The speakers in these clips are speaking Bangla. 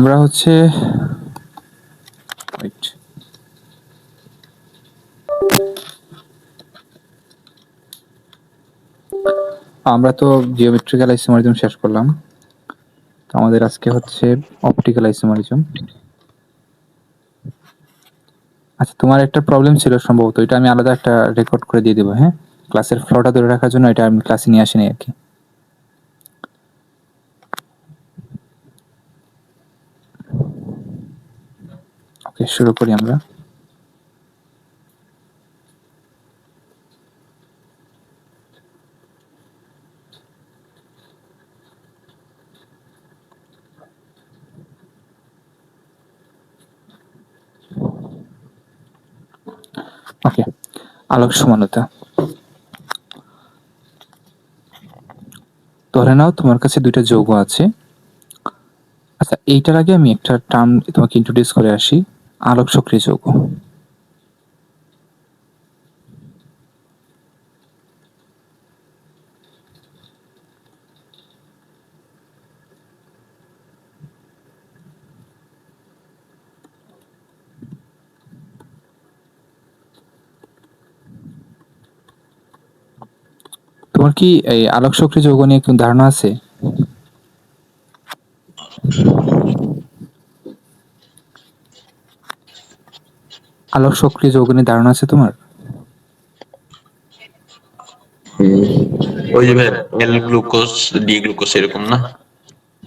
আমরা হচ্ছে আমরা তো জিওমেট্রিক্যাল আইসোমারিজম শেষ করলাম। তো আমাদের আজকে হচ্ছে অপটিক্যাল আইসোমারিজম। আচ্ছা, তোমার একটা প্রবলেম ছিল সম্ভবত, এটা আমি আলাদা একটা রেকর্ড করে দিয়ে দেবো। হ্যাঁ, ক্লাসের ফ্লোটা ধরে রাখার জন্য এটা আমি ক্লাসে নিয়ে আসিনি আর কি। ওকে, শুরু করি আমরা। ওকে, আলোক সমানতা। ধরে নাও তোমার কাছে দুইটা যৌগ আছে। আচ্ছা, এইটার আগে আমি একটা টার্ম তোমাকে ইন্ট্রোডিউস করে আসি, আলোক সক্রিয় যৌগ। তোমার কি এই আলোক সক্রিয় যৌগ নিয়ে কোন ধারণা আছে? আলোক সক্রিয় যৌগ নিয়ে ধারণা আছে তোমার? ওই যে এল গ্লুকোজ ডি গ্লুকোজ এরকম না?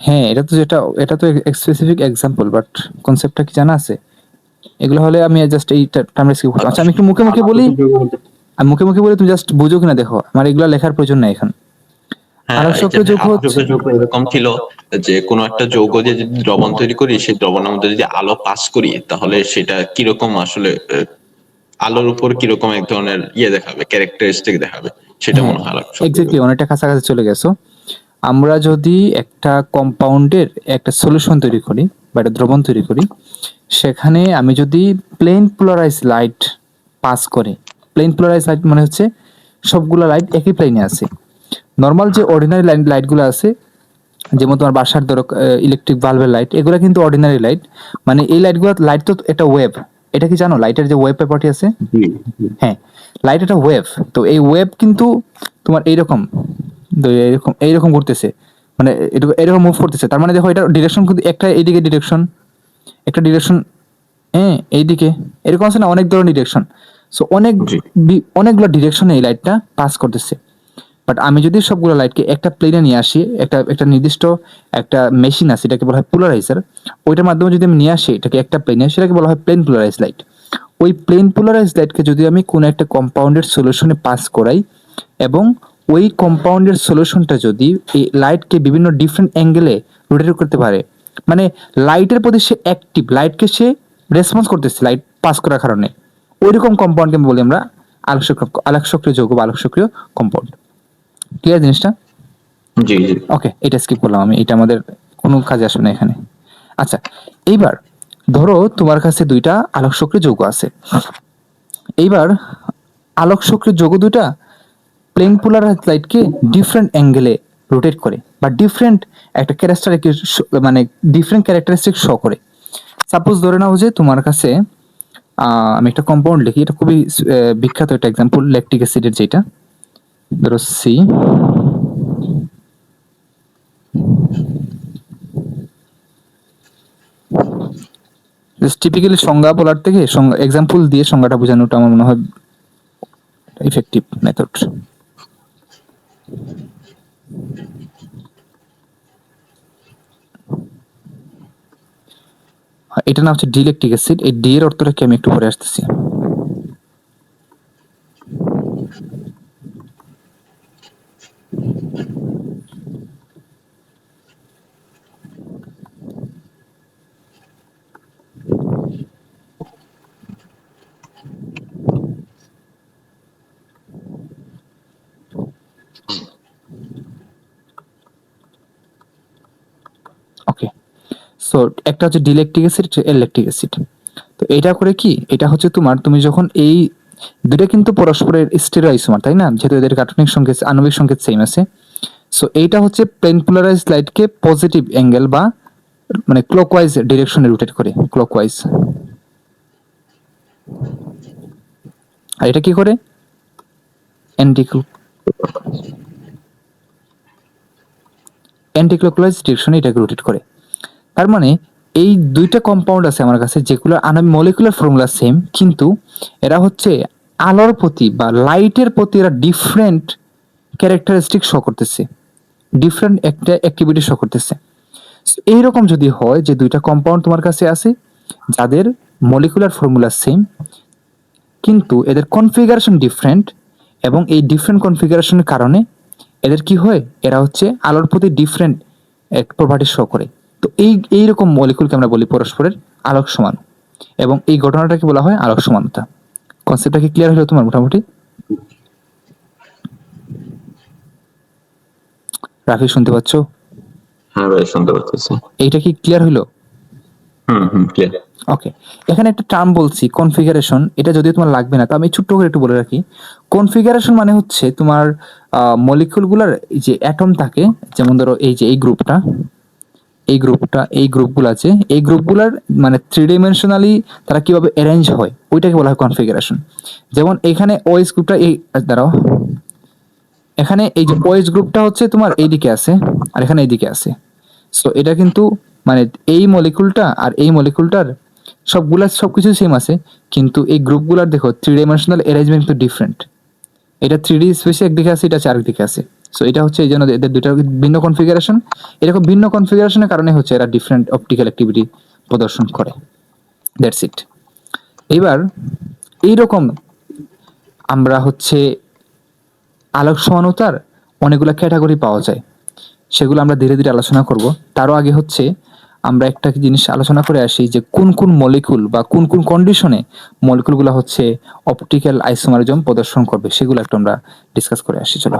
হ্যাঁ, এটা তো স্পেসিফিক এক্সাম্পল, বাট কনসেপ্টটা কি জানা আছে? এগুলো হলে আমি জাস্ট এই টার্মটা স্কিপ করব। আচ্ছা, আমি একটু মুখে মুখে বলি, তুমি জাস্ট বুঝো কিনা দেখো, আমার এগুলো লেখার প্রয়োজন নাই এখন। হ্যাঁ, আলোক এই যে সক্রিয় যৌগ আলোক হচ্ছে যৌগ এরকম ছিল যে কোনো একটা যৌগ দিয়ে যদি দ্রবণ তৈরি করি, সেই দ্রবণের মধ্যে যদি আলো পাস করি তাহলে সেটা কিরকম আসলে আলোর উপর কিরকম এক ধরনের দেখাবে, ক্যারেক্টারিস্টিক দেখাবে, সেটা হ্যাঁ, মনে হয় আলোক সক্রিয় এক্স্যাক্টলি, যৌগ। অনেকটা কাছাকাছি চলে গেছো। আমরা যদি একটা কম্পাউন্ডের একটা সলিউশন তৈরি করি বা একটা দ্রবণ তৈরি করি, সেখানে আমি যদি প্লেন পোলারাইজ লাইট পাস করে, প্লেন পোলারাইজ লাইট মানে হচ্ছে সবগুলো লাইট একই প্লেনে আছে। নর্মাল যে অর্ডিনারি লাইটগুলো আছে, যেমন তোমার বাসার ধরো ইলেকট্রিক বাল্বের লাইট, এগুলো কিন্তু অর্ডিনারি লাইট। মানে এই লাইট তো একটা ওয়েভ। এটা কি জানো, লাইটের যে ওয়েভ পেপারটি আছে? হ্যাঁ, লাইট একটা ওয়েভ। তো এই ওয়েভ কিন্তু তোমার এইরকম এইরকম এইরকম ঘুরতেছে, মানে এরকম মুভ করতেছে। তার মানে দেখো, এটা ডিরেকশন কিন্তু একটা এইদিকে ডিরেকশন, একটা ডিরেকশন, হ্যাঁ এইদিকে, এরকম আছে না অনেক ধরনের ডিরেকশন। সো অনেকগুলো ডিরেকশনে এই লাইটটা পাস করতেছে। বাট আমি যদি সবগুলো লাইটকে একটা প্লেনে নিয়ে আসি, একটা নির্দিষ্ট একটা মেশিন আছে, এটাকে বলা হয় পোলারাইজার। ওইটার মাধ্যমে যদি আমি নিয়ে আসি এটাকে একটা প্লেনে, সেটাকে বলা হয় প্লেন পোলারাইজ লাইট। ওই প্লেন পোলারাইজ লাইটকে যদি আমি কোনো একটা কম্পাউন্ডের সলিউশনে পাস করাই, এবং ওই কম্পাউন্ডের সলিউশনটা যদি এই লাইটকে বিভিন্ন ডিফারেন্ট অ্যাঙ্গেলে রোটেট করতে পারে, মানে লাইটের প্রতি সে অ্যাক্টিভ, লাইটকে সে রেসপন্স করতেছে লাইট পাস করার কারণে, ওইরকম কম্পাউন্ডকে বলি আমরা আলোক সক্রিয় যৌগ বা আলোক সক্রিয় কম্পাউন্ড। ক্লিয়ার জিনিসটা? জি জি। ওকে, এটা স্কিপ করলাম আমি, এটা আমাদের কোনো কাজে আসবে না এখানে। আচ্ছা, এইবার ধরো তোমার কাছে দুইটা আলোক সক্রিয় যৌগ আছে। এইবার আলোক সক্রিয় যৌগ দুইটা প্লেন পোলারাইজ লাইটকে ডিফারেন্ট অ্যাঙ্গেলে রোটেট করে বা ডিফারেন্ট একটা ক্যারেক্টারিস্টিক, মানে ডিফারেন্ট ক্যারেক্টারিস্টিক শো করে। সাপোজ ধরে নাও যে তোমার কাছে আমি একটা কম্পাউন্ড লিখি, এটা খুবই বিখ্যাত একটা এক্সাম্পল, ল্যাকটিক অ্যাসিডের, যেটা ধরো সি, টিপিক্যালি সংজ্ঞা বলার থেকে এক্সাম্পল দিয়ে সংজ্ঞাটা বোঝানোটা আমার মনে হয় ইফেক্টিভ মেথড। এটা নাম হচ্ছে ডিলেকটিক অ্যাসিড। এই ডি এর অর্থটা কি আমি একটু পরে আসতেছি। ওকে, সো একটা হচ্ছে ডিলেকটিক অ্যাসিড, ইলেকট্রিক অ্যাসিড। তো এটা করে কি, এটা হচ্ছে তুমি যখন এই দুটো কিন্তু পরস্পরের স্টেরিওআইসোমার, তাই না? যেহেতু এদের গাঠনিক সংকেত, আণবিক সংকেত সেম আছে। সো এইটা হচ্ছে প্লেন পোলারাইজড লাইটকে পজিটিভ অ্যাঙ্গেল বা মানে ক্লকওয়াইজ ডিরেকশনে রোটেট করে, ক্লকওয়াইজ। আর এটা কি করে? অ্যান্টি ক্লকওয়াইজ ডিরেকশনে এটাকে রোটেট করে। তার মানে এই দুইটা কম্পাউন্ড আছে আমার কাছে যেগুলো মলিকুলার ফর্মুলা সেম, কিন্তু এরা হচ্ছে আলোর প্রতি বা লাইটের প্রতি এরা ডিফারেন্ট ক্যারেক্টারিস্টিক শো করতেছে, ডিফারেন্ট একটা অ্যাক্টিভিটি শো করতেছে। এইরকম যদি হয় যে দুইটা কম্পাউন্ড তোমার কাছে আছে যাদের মলিকুলার ফর্মুলা সেম কিন্তু এদের কনফিগারেশন ডিফারেন্ট, এবং এই ডিফারেন্ট কনফিগারেশনের কারণে এদের কি হয়, এরা হচ্ছে আলোর প্রতি ডিফারেন্ট এক প্রপার্টি শো করে। তো এইরকম মলিকুলকে আমরা বলি পরস্পরের আলোক সমান, এবং এই ঘটনাটাকে বলা হয় আলোক সমানতা। কনসেপ্টটা কি ক্লিয়ার হলো তোমার মোটামুটি? রাফি শুনতে পাচ্ছ? হ্যাঁ ভাই, শুনতে পাচ্ছি। এইটা কি ক্লিয়ার হলো? ক্লিয়ার। ওকে, এখানে একটা টার্ম বলছি কনফিগারেশন, এটা যদিও তোমার লাগবে না, তো আমি ছোট্ট করে একটু বলে রাখি। কনফিগারেশন মানে হচ্ছে তোমার মলিকুলগুলার যে অ্যাটম থাকে, যেমন ধরো এই যে এই গ্রুপটা, এই গ্রুপগুলো আছে, এই গ্রুপগুলার মানে থ্রি ডাইমেনশনালি তারা কিভাবে অ্যারেঞ্জ হয় ওইটাকে বলা হয় কনফিগারেশন। যেমন এখানে ওএস গ্রুপটা এই দাঁড়াও, এখানে এই যে ওএস গ্রুপটা হচ্ছে তোমার এইদিকে আছে আর এখানে এইদিকে আছে। সো এটা কিন্তু মানে এই মলিকুলটা আর এই মলিকুলটার সবকিছু সেম আছে, কিন্তু এই গ্রুপগুলার দেখো থ্রি ডাইমেনশনাল অ্যারেঞ্জমেন্ট তো ডিফারেন্ট। এটা 3D স্পেসে একদিকে আছে, এটা চারদিকে আছে। সো এটা হচ্ছে এই জন্য এদের দুইটা ভিন্ন কনফিগারেশন। এরকম ভিন্ন কনফিগারেশনের কারণে হচ্ছে এরা ডিফারেন্ট অপটিক্যাল অ্যাক্টিভিটি প্রদর্শন করে। That's it. এবার এইরকম আমরা হচ্ছে আলোক সমানুতার অনেকগুলো ক্যাটাগরি পাওয়া যায়, সেগুলো আমরা ধীরে ধীরে আলোচনা করব। তারও আগে হচ্ছে আমরা একটা জিনিস আলোচনা করে আসি যে কোন কোন মলিকুল বা কোন কোন কন্ডিশনে মলিকুলগুলো হচ্ছে অপটিক্যাল আইসোমারিজম প্রদর্শন করবে, সেগুলো একটু আমরা ডিসকাস করে আসি। চলো।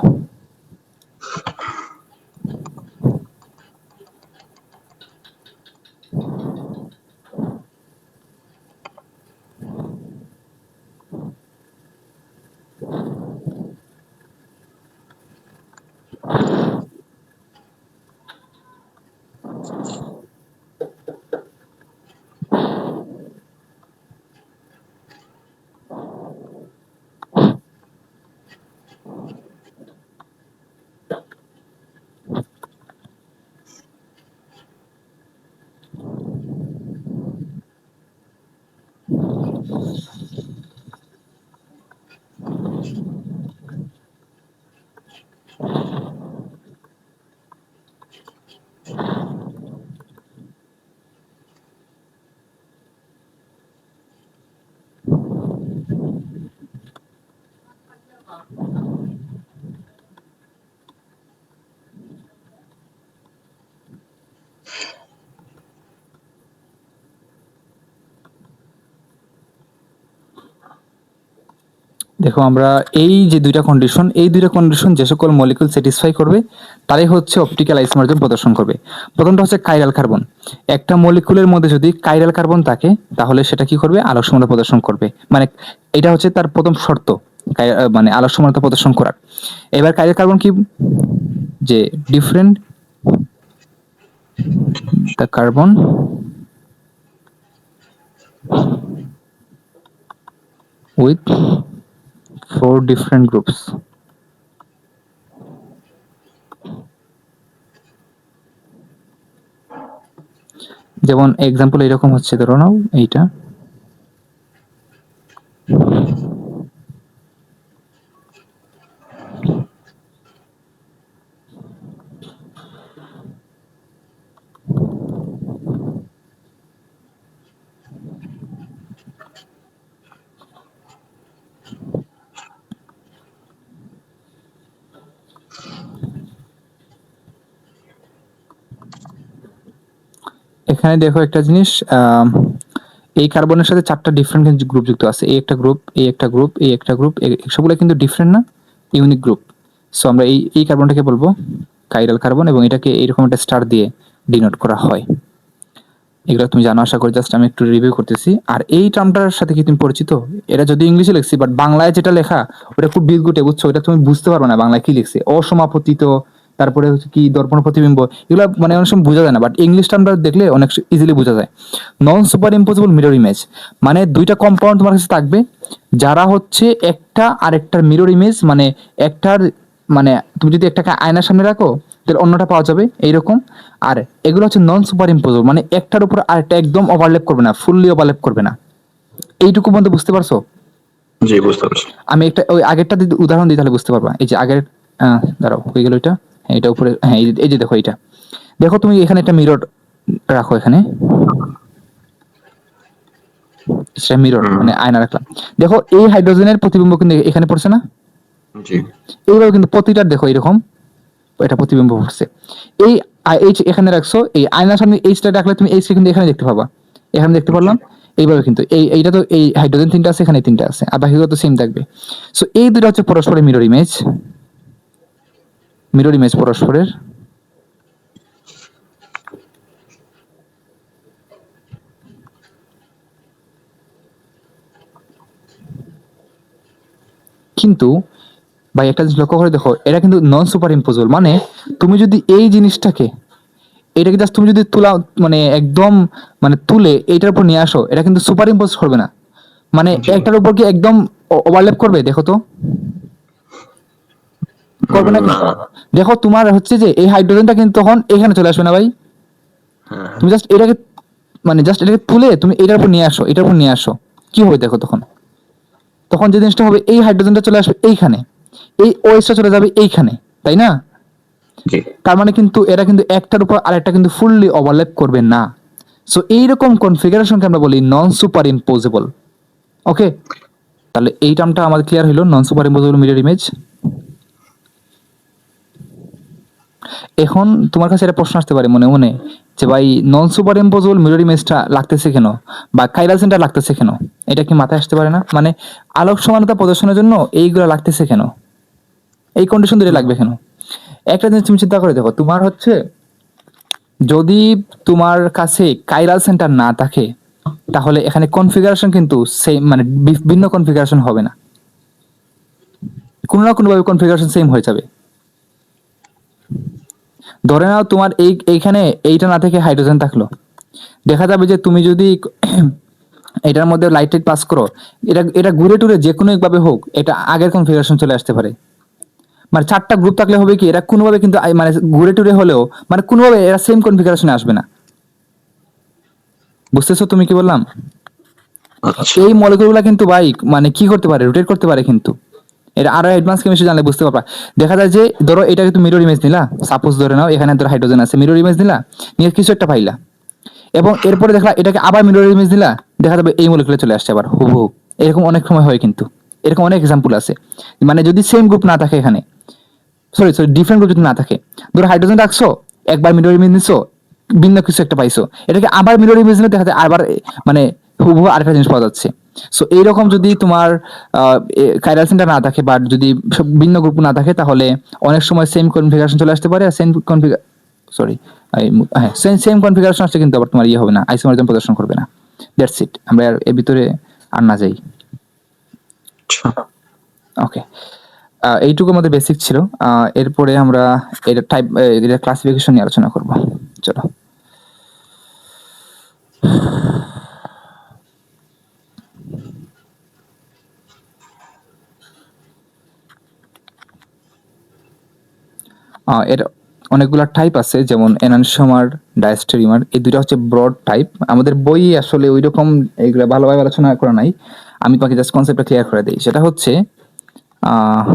দেখো আমরা এই যে দুইটা কন্ডিশন যে সকল মলিকুল স্যাটিসফাই করবে তারাই হচ্ছে অপটিক্যাল আইসোমারিজম প্রদর্শন করবে। প্রথমটা হচ্ছে কাইরাল কার্বন। একটা মলিকুলের মধ্যে যদি কাইরাল কার্বন থাকে তাহলে সেটা কি করবে, আলোক সমানতা প্রদর্শন করবে। মানে এটা হচ্ছে তার প্রথম শর্ত, মানে আলোক সমানতা প্রদর্শন করার। এবার কাইরাল কার্বন কি, যে different the carbon with 4 different groups. যেমন এক্সাম্পল এরকম হচ্ছে, ধরো নাও এইটা, এখানে দেখো একটা জিনিস, এই কার্বনের সাথে 4টা ডিফারেন্ট গ্রুপ যুক্ত আছে। এই একটা গ্রুপ, এই একটা গ্রুপ, এই একটা গ্রুপ, সবগুলো কিন্তু ডিফারেন্ট না, ইউনিক গ্রুপ। সো আমরা এই কার্বনটাকে বলবো কাইরাল কার্বন, এবং এটাকে এইরকম একটা স্টার দিয়ে ডিনোট করা হয়। এগুলো তুমি জানো আশা করি, জাস্ট আমি একটু রিভিউ করতেছি। আর এই টার্মটার সাথে কি তুমি পরিচিত? এটা যদি ইংলিশে লিখছি, বাট বাংলায় যেটা লেখা ওটা খুব বিদঘুটে, বুঝছো? এটা তুমি বুঝতে পারবে না বাংলায় কি লিখছে। অসমাপতিত, তারপরে হচ্ছে কি দর্পণ প্রতিবিম্ব, এগুলো মানে অনেক সময় বোঝা যায় না, বাট ইংলিশ টার্মটা দেখলে অনেক ইজিলি বোঝা যায়। Non super impossible mirror image মানে দুইটা কম্পাউন্ড তোমার কাছে থাকবে, যারা হচ্ছে একটা আরেকটার মিরর ইমেজ, মানে একটার মানে তুমি যদি একটাকে আয়নার সামনে রাখো তাহলে অন্যটা পাওয়া যাবে এইরকম। আর এগুলো হচ্ছে নন সুপার ইম্পোজেবল, মানে একটার উপর আরেকটা একদম ওভারল্যাপ করবে না, ফুললি ওভারল্যাপ করবে না। এইটুকু পর্যন্ত বুঝতে পারছো? জি, বুঝতে পারছি। আমি একটা ওই আগেরটা যদি উদাহরণ দিই তাহলে বুঝতে পারবা। এই যে আগের দাঁড়াও হয়ে গেল এটা, হ্যাঁ এটা উপরে, হ্যাঁ এই যে দেখো এটা, দেখো তুমি এখানে একটা মিরর রাখো এখানে, সেটা মিরর হুম। মানে আয়না রাখলাম। দেখো এই হাইড্রোজেনের প্রতিবিম্ব কিন্তু এখানে পড়ছে না? জি। এইভাবে কিন্তু প্রতিটার দেখো এরকম এটা প্রতিবিম্ব পড়ছে। এই এইচ এখানে রাখছো, এই আয়নার সামনে এইচটা রাখলে তুমি এইচটা কিন্তু এখানে দেখতে পাবা, এখানে দেখতে পারলাম। এইভাবে কিন্তু এইটা তো এই হাইড্রোজেন তিনটা আছে, এখানে তিনটা আছে, আর বাকিগুলো তো সেম থাকবে। সো এই দুটো হচ্ছে পরস্পরের মিরর ইমেজ, মিরর ইমেজ পরস্পরের। কিন্তু ভাই একটা জিনিস লক্ষ্য করে দেখো, এটা কিন্তু নন সুপার ইম্পোজেবল, মানে তুমি যদি এই জিনিসটাকে, এটাকে জাস্ট তুমি যদি তুলা মানে একদম মানে তুলে এইটার উপর নিয়ে আসো, এটা কিন্তু সুপার ইম্পোজ করবে না, মানে জি। একটার উপর কি একদম ওভারল্যাপ করবে? দেখো তো করবে না না। কিন্তু। দেখো তোমার হচ্ছে যে এই হাইড্রোজেনটা কিন্তু তখন এখানে চলে আসবে না ভাই, হ্যাঁ, হ্যাঁ। তুমি জাস্ট এটাকে মানে জাস্ট এটাকে তুলে তুমি এটার উপর নিয়ে আসো, এটার উপর নিয়ে আসো, কি হবে দেখো তখন? তখন যে জিনিসটা হবে, এই হাইড্রোজেনটা চলে আসবে এইখানে, এই ওএসটা চলে যাবে এইখানে, তাই না? জি। তার মানে কিন্তু এরা কিন্তু একটার উপর আরেকটা কিন্তু ফুললি ওভারল্যাপ করবে না। সো এইরকম কনফিগারেশনকে আমরা বলি নন সুপার ইম্পোজেবল। ওকে, তাহলে এই টার্মটা আমাদের ক্লিয়ার হলো, নন সুপার ইম্পোজেবল মিরর ইমেজ। এখন তোমার কাছে একটা প্রশ্ন আসতে পারে মনে মনে, যে ভাই নন সুপার ইম্পোজেবল মিরর ইমেজটা লাগতেছে কেন, বা কাইরাল সেন্টার লাগতেছে কেন? এটা কি মাথায় আসতে পারে না? মানে আলোক সমানতা প্রদর্শনের জন্য এইগুলো লাগতেছে কেন, এই কন্ডিশন ধরে লাগবে কেন? একটা জিনিস তুমি চিন্তা করে দেখো, তোমার হচ্ছে যদি তোমার কাছে কাইরাল সেন্টার না থাকে তাহলে এখানে কনফিগারেশন কিন্তু সেম, মানে ভিন্ন কনফিগারেশন হবে না, কোনো না কোনো ভাবে কনফিগারেশন সেম হয়ে যাবে। ধরে নাও তোমার এইখানে এইটা না থেকে হাইড্রোজেন থাকলো, দেখা যাবে যে তুমি যদি এটার মধ্যে লাইট পাস করো, এটা এটা ঘুরে টুরে যে কোনো একভাবে হোক এটা আগের কনফিগারেশন চলে আসতে পারে। মানে চারটা গ্রুপ থাকলে হবে কি, এরা কোনোভাবে কিন্তু মানে ঘুরে টুরে হলেও মানে কোনোভাবে এরা সেম কনফিগারেশনে আসবে না। বুঝতেছো তুমি কি বললাম? আচ্ছা। এই মলিকিউলগুলো কিন্তু ভাই মানে কি করতে পারে, রোটেট করতে পারে কিন্তু। এটা আরো অ্যাডভান্স কেমিস্ট্রি জানলে বুঝতে পারবা। দেখা যায় যে ধরো এটা কিন্তু মিরর ইমেজ নিলা, সাপোজ ধরে নাও এখানে ধরো হাইড্রোজেন আছে, মিরর ইমেজ নিলা, নিয়ে কিছু একটা পাইলা, এবং এরপরে দেখলা এটাকে আবার মিরর ইমেজ দিলা, দেখা যাবে এই মলিকিউলে চলে আসছে আবার হুবহু। এরকম অনেক সময় হয় কিন্তু, এরকম অনেক এক্সাম্পল আছে। মানে যদি সেম গ্রুপ না থাকে এখানে, সরি সরি ডিফারেন্ট গ্রুপ যদি না থাকে, ধরো হাইড্রোজেন রাখছো, একবার মিরর ইমেজ নিছো, ভিন্ন কিছু একটা পাইছো, এটাকে আবার মিরর ইমেজ নিলে দেখা যায় আবার মানে হুবহু আরেকটা জিনিস পাওয়া যাচ্ছে। সো এইরকম যদি তোমার কাইরাল সেন্টার না থাকে বা যদি সব ভিন্ন গ্রুপ না থাকে, তাহলে অনেক সময় সেম কনফিগারেশন চলে আসতে পারে, আর সেম কনফিগার সরি হ্যাঁ সেম সেম কনফিগারেশন আসলে কিন্তু আবার তোমার ইয়ে হবে না, আইসোমারিজম প্রদর্শন করবে না। দ্যাটস ইট, আমরা আর এর ভিতরে আর না যাই। আচ্ছা। ওকে, এইটুকু আমাদের বেসিক ছিল। এরপরে আমরা এটা টাইপ এটা ক্লাসিফিকেশন নিয়ে আলোচনা করব। চলো। এর অনেকগুলা টাইপ আছে, যেমন এনানসিওমার, ডায়াস্টেরিওমার, এই দুইটা হচ্ছে ব্রড টাইপ। আমাদের বই আসলে ওই রকম এইগুলা ভালোভাবে আলোচনা করা নাই, আমি তোমাকে জাস্ট কনসেপ্টটা ক্লিয়ার করে দিই। সেটা হচ্ছে আহ,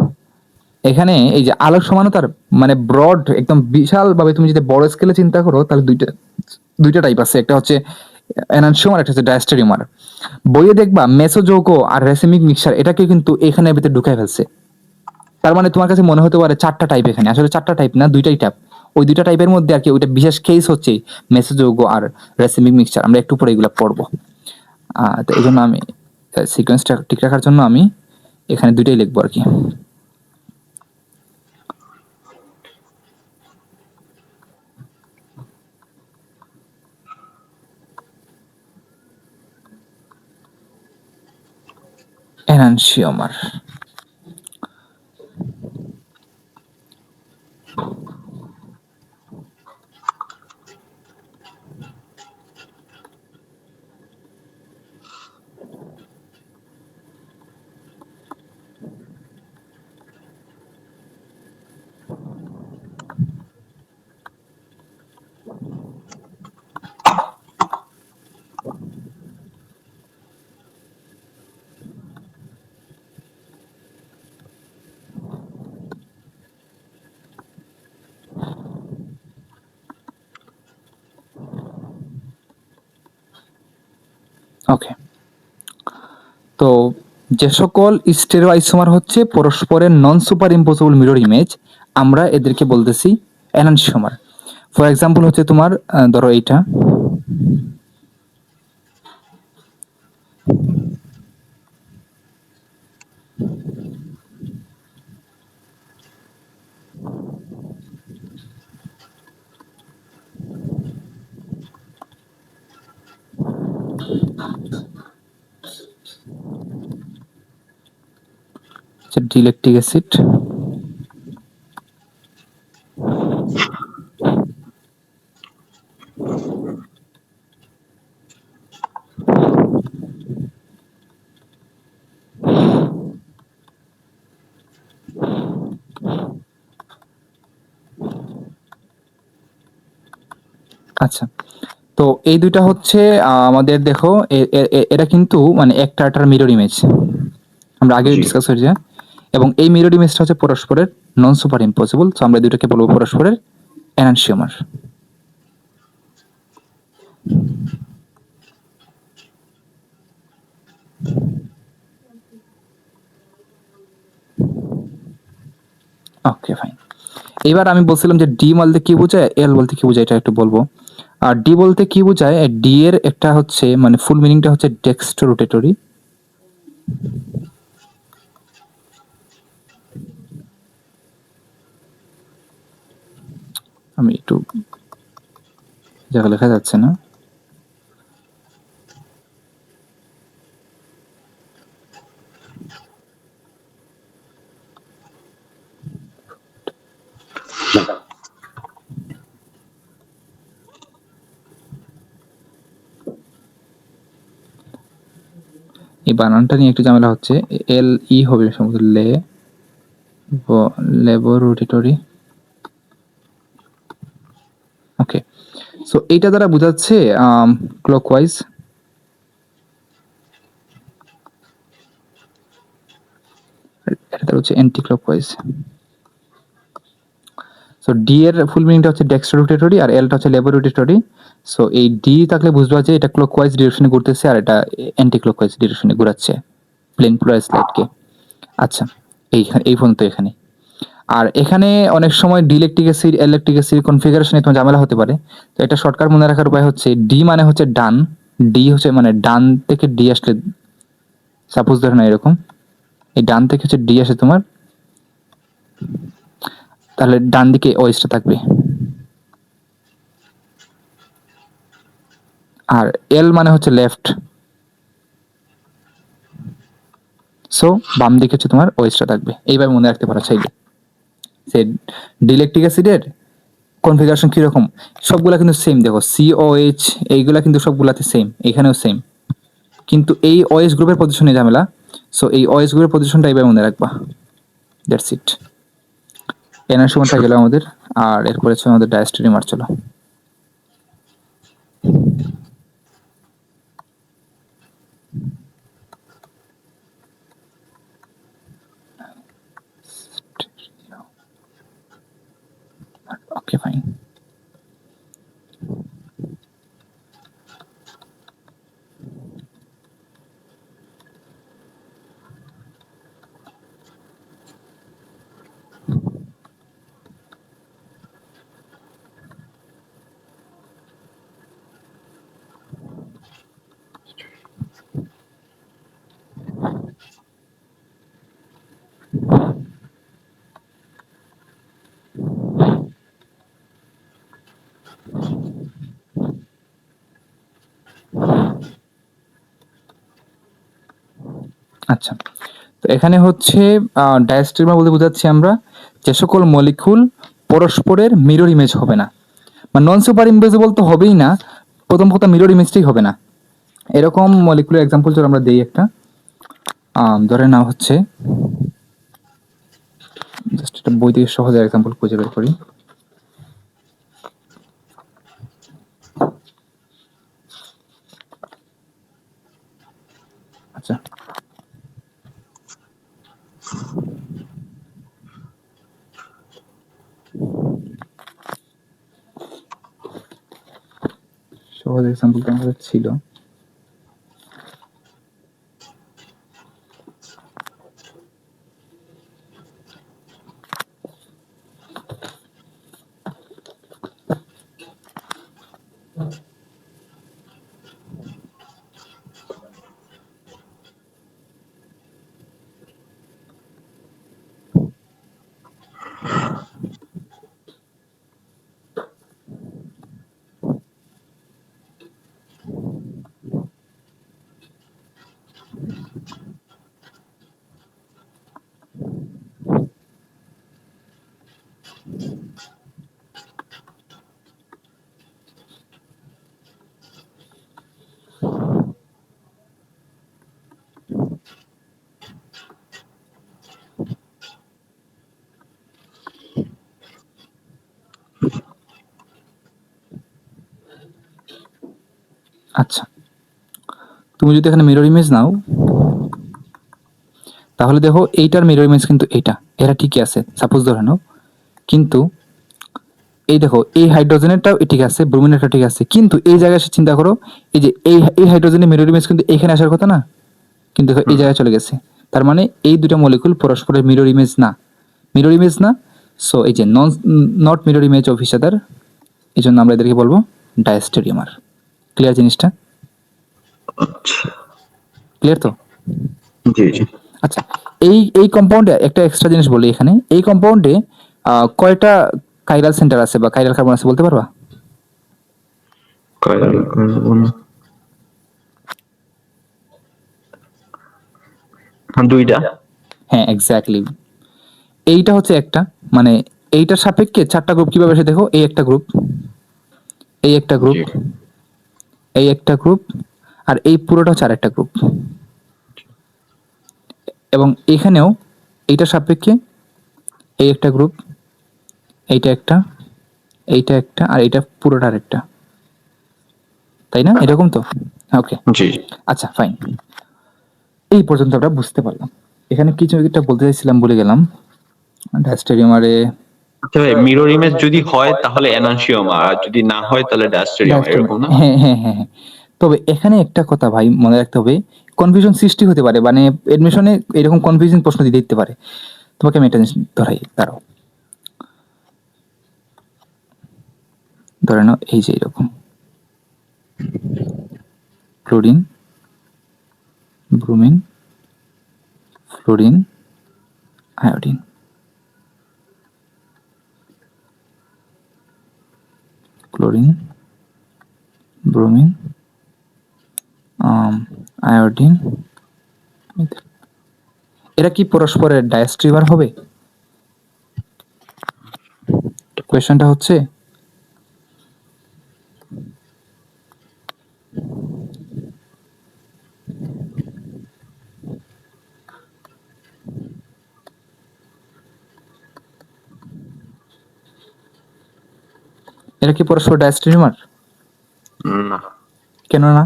এখানে এই যে আলোক সমানতার মানে ব্রড একদম বিশাল ভাবে তুমি যদি বড় স্কেলে চিন্তা করো, তাহলে দুইটা দুইটা টাইপ আছে, একটা হচ্ছে এনানসিওমার, একটা হচ্ছে ডায়াস্টেরিওমার। বইয়ে দেখবা মেসোযৌগ আর রেসিমিক মিক্সচার এটাকে কিন্তু এখানে ভিতরে ঢুকাই ফেলছে। তার মানে তোমার কাছে মনে হতে পারে চারটা টাইপ, এখানে আসলে চারটা টাইপ না, দুইটাই টাইপ। ওই দুইটা টাইপের মধ্যে আর কি ওইটা বিশেষ কেস হচ্ছে মেসোযৌগ আর রেসিমিক মিক্সচার। আমরা একটু পরে এগুলো পড়বো। তো এই জন্য আমি সিকোয়েন্সটা ঠিক রাখার জন্য আমি এখানে দুইটাই লিখবো আর কি। এনানসিওমার। ওকে, তো যে সকল স্টেরিও আইসোমার হচ্ছে পরস্পরের নন সুপার ইম্পোজেবল মিরর ইমেজ, আমরা এদেরকে বলতেছি এনানসিওমার। ফর এক্সাম্পল হচ্ছে তোমার ধরো এইটা, ডিলেকটিক অ্যাসিড। আচ্ছা, তো এই দুইটা হচ্ছে আমাদের দেখো এটা কিন্তু মানে একটা আটার মিরর ইমেজ, আমরা আগে জি। ডিসকাস হয়েছে। এবং এই মিরর ইমেজটা হচ্ছে পরস্পরের নন সুপার ইম্পসিবল, তো আমরা দুইটাকে বলবো পরস্পরের এনানসিওমার। Okay fine. এবার আমি বলছিলাম যে ডি বলতে কি বোঝায়, এল বলতে কি বোঝায়, এটা একটু বলবো। আর ডি বলতে কি বোঝায়, ডি এর একটা হচ্ছে মানে ফুল মিনিংটা হচ্ছে ডেক্সট্রো রোটেটরি। আমি একটু জায়গা লেখা যাচ্ছে না। এই বানানটা নিয়ে একটু ঝামেলা হচ্ছে, এল ই হবে সম্ভবত, ল্যাবরেটরি। ওকে, সো এইটা দ্বারা বোঝাচ্ছে ক্লকওয়াইজ, এটা হচ্ছে অ্যান্টি ক্লকওয়াইজ। সো ডি এর ফুল মিনিংটা হচ্ছে ডেক্সট্রো রোটেটরি আর এলটা হচ্ছে ল্যাবরেটরি। সো এই ডি থাকলে বুঝবা যে এটা ক্লকওয়াইজ ডিরেকশনে ঘুরতেছে আর এটা অ্যান্টি ক্লকওয়াইজ ডিরেকশনে ঘোরাচ্ছে প্লেন পোলার স্লাইডকে। আচ্ছা, এই পর্যন্ত এখানে। আর এখানে অনেক সময় ডিলেকট্রিক অ্যাসিড ইলেকট্রিক অ্যাসিড কনফিগারেশনে তোমার ঝামেলা হতে পারে। তো এটা শর্টকাট মনে রাখার উপায় হচ্ছে ডি মানে হচ্ছে ডান, ডি হচ্ছে মানে ডান থেকে ডি আসলে, সাপোজ ধরে না এরকম, এই ডান থেকে হচ্ছে ডি আসে তোমার, তাহলে ডান দিকে ওয়েস্টটা থাকবে। আর এল মানে হচ্ছে লেফট, সো বাম দিকে হচ্ছে তোমার ওয়েস্টটা থাকবে। এইভাবে মনে রাখতে পারো চাইলে। সে ডিলেকট্রিক অ্যাসিডের কনফিগারেশন কিরকম, সবগুলা কিন্তু সেম। দেখো সিওএইচ এইগুলা কিন্তু সবগুলাতে সেম, এখানেও সেম, কিন্তু এই ওএস গ্রুপের পজিশনে ঝামেলা। সো এই ওএস গ্রুপের পজিশনটা এইভাবে মনে রাখবা, দ্যাটস ইট। এনার সময়টা গেল আমাদের, আর এরপরে হচ্ছে আমাদের ডায়াস্টেরিমার। চলো, ওকে ফাইন। আচ্ছা, তো এখানে হচ্ছে ডায়াস্টেরিমা বলতে বোঝাচ্ছি আমরা যে সকল মলিকুল পরস্পরের মিরর ইমেজ হবে না, মানে নন সুপার ইমপসিবল তো হবেই না, প্রথম কথা মিরর ইমেজটাই হবে না। এরকম মলিকুলার এক্সাম্পল যদি আমরা দিই একটা, ধরে নাও হচ্ছে, জাস্ট একটা বই থেকে সহজে এক্সাম্পল খুঁজে বের করি। আচ্ছা, সহজ এক্সাম্পলটা আমাদের ছিল, আচ্ছা, তুমি যদি এখানে মিরর ইমেজ নাও, তাহলে দেখো এইটার মিরর ইমেজ কিন্তু এইটা, এরা ঠিকই আছে সাপোজ ধরে নাও, কিন্তু এই দেখো এই হাইড্রোজেনেরটাও ঠিক আছে, ব্রোমিনেরটা ঠিক আছে, কিন্তু এই জায়গায় এসে চিন্তা করো, এই যে এই হাইড্রোজেনের মিরর ইমেজ কিন্তু এখানে আসার কথা না, কিন্তু দেখো এই জায়গায় চলে গেছে। তার মানে এই দুটো মলিকুল পরস্পরের মিরর ইমেজ না, মিরর ইমেজ না। সো এই যে not mirror image of each other, এই জন্য আমরা এদেরকে বলবো ডায়াস্টেরিওমার। ক্লিয়ার জিনিসটা? আচ্ছা, ক্লিয়ার তো? জি জি। আচ্ছা, এই কম্পাউন্ডে একটা এক্সট্রা জিনিস বলি, এখানে এই কম্পাউন্ডে কয়টা কাইরাল সেন্টার আছে বা কাইরাল কার্বন আছে বলতে পারবা? কাইরাল কার্বন দুইটা। হ্যাঁ এক্স্যাক্টলি, এইটা হচ্ছে একটা, মানে এইটার সাপেক্ষে চারটা গ্রুপ কিভাবে আসে দেখো, এই একটা গ্রুপ, এই একটা গ্রুপ, জি এই একটা গ্রুপ, আর এই পুরোটা হচ্ছে আরেকটা গ্রুপ। এবং এখানেও এইটার সাপেক্ষে এই একটা গ্রুপ, এইটা একটা, এইটা একটা, আর এইটা পুরোটা আরেকটা, তাই না? এরকম তো? ওকে, জি। আচ্ছা ফাইন, এই পর্যন্ত আমরা বুঝতে পারলাম। এখানে কিছু একটা বলতে চাইছিলাম, বলে গেলাম। ডায়াস্টেরিওমারে আচ্ছা ভাই, মিরর ইমেজ যদি হয় তাহলে এনানসিওমা, আর যদি না হয় তাহলে ডায়াস্টেরিওমা, ডায়াস্টেরিওমা, এরকম না? হ্যাঁ হ্যাঁ হ্যাঁ হ্যাঁ। তবে এখানে একটা কথা ভাই মনে রাখতে হবে, কনফিউশন সৃষ্টি হতে পারে, মানে এডমিশনে এরকম কনফিউশন প্রশ্ন দিতে পারে। তোমাকে আমি একটা জিনিস ধরাই, দাঁড়াও, ধরে নাও এই যে এরকম chlorine, bromine, fluorine, iodine, chlorine, bromine, iodine, এরা কি পরস্পরের ডায়াস্ট্রিমার হবে? কোয়েশ্চনটা হচ্ছে এরা কি পরস্পর ডায়াস্ট্রিমার? না, কেন না?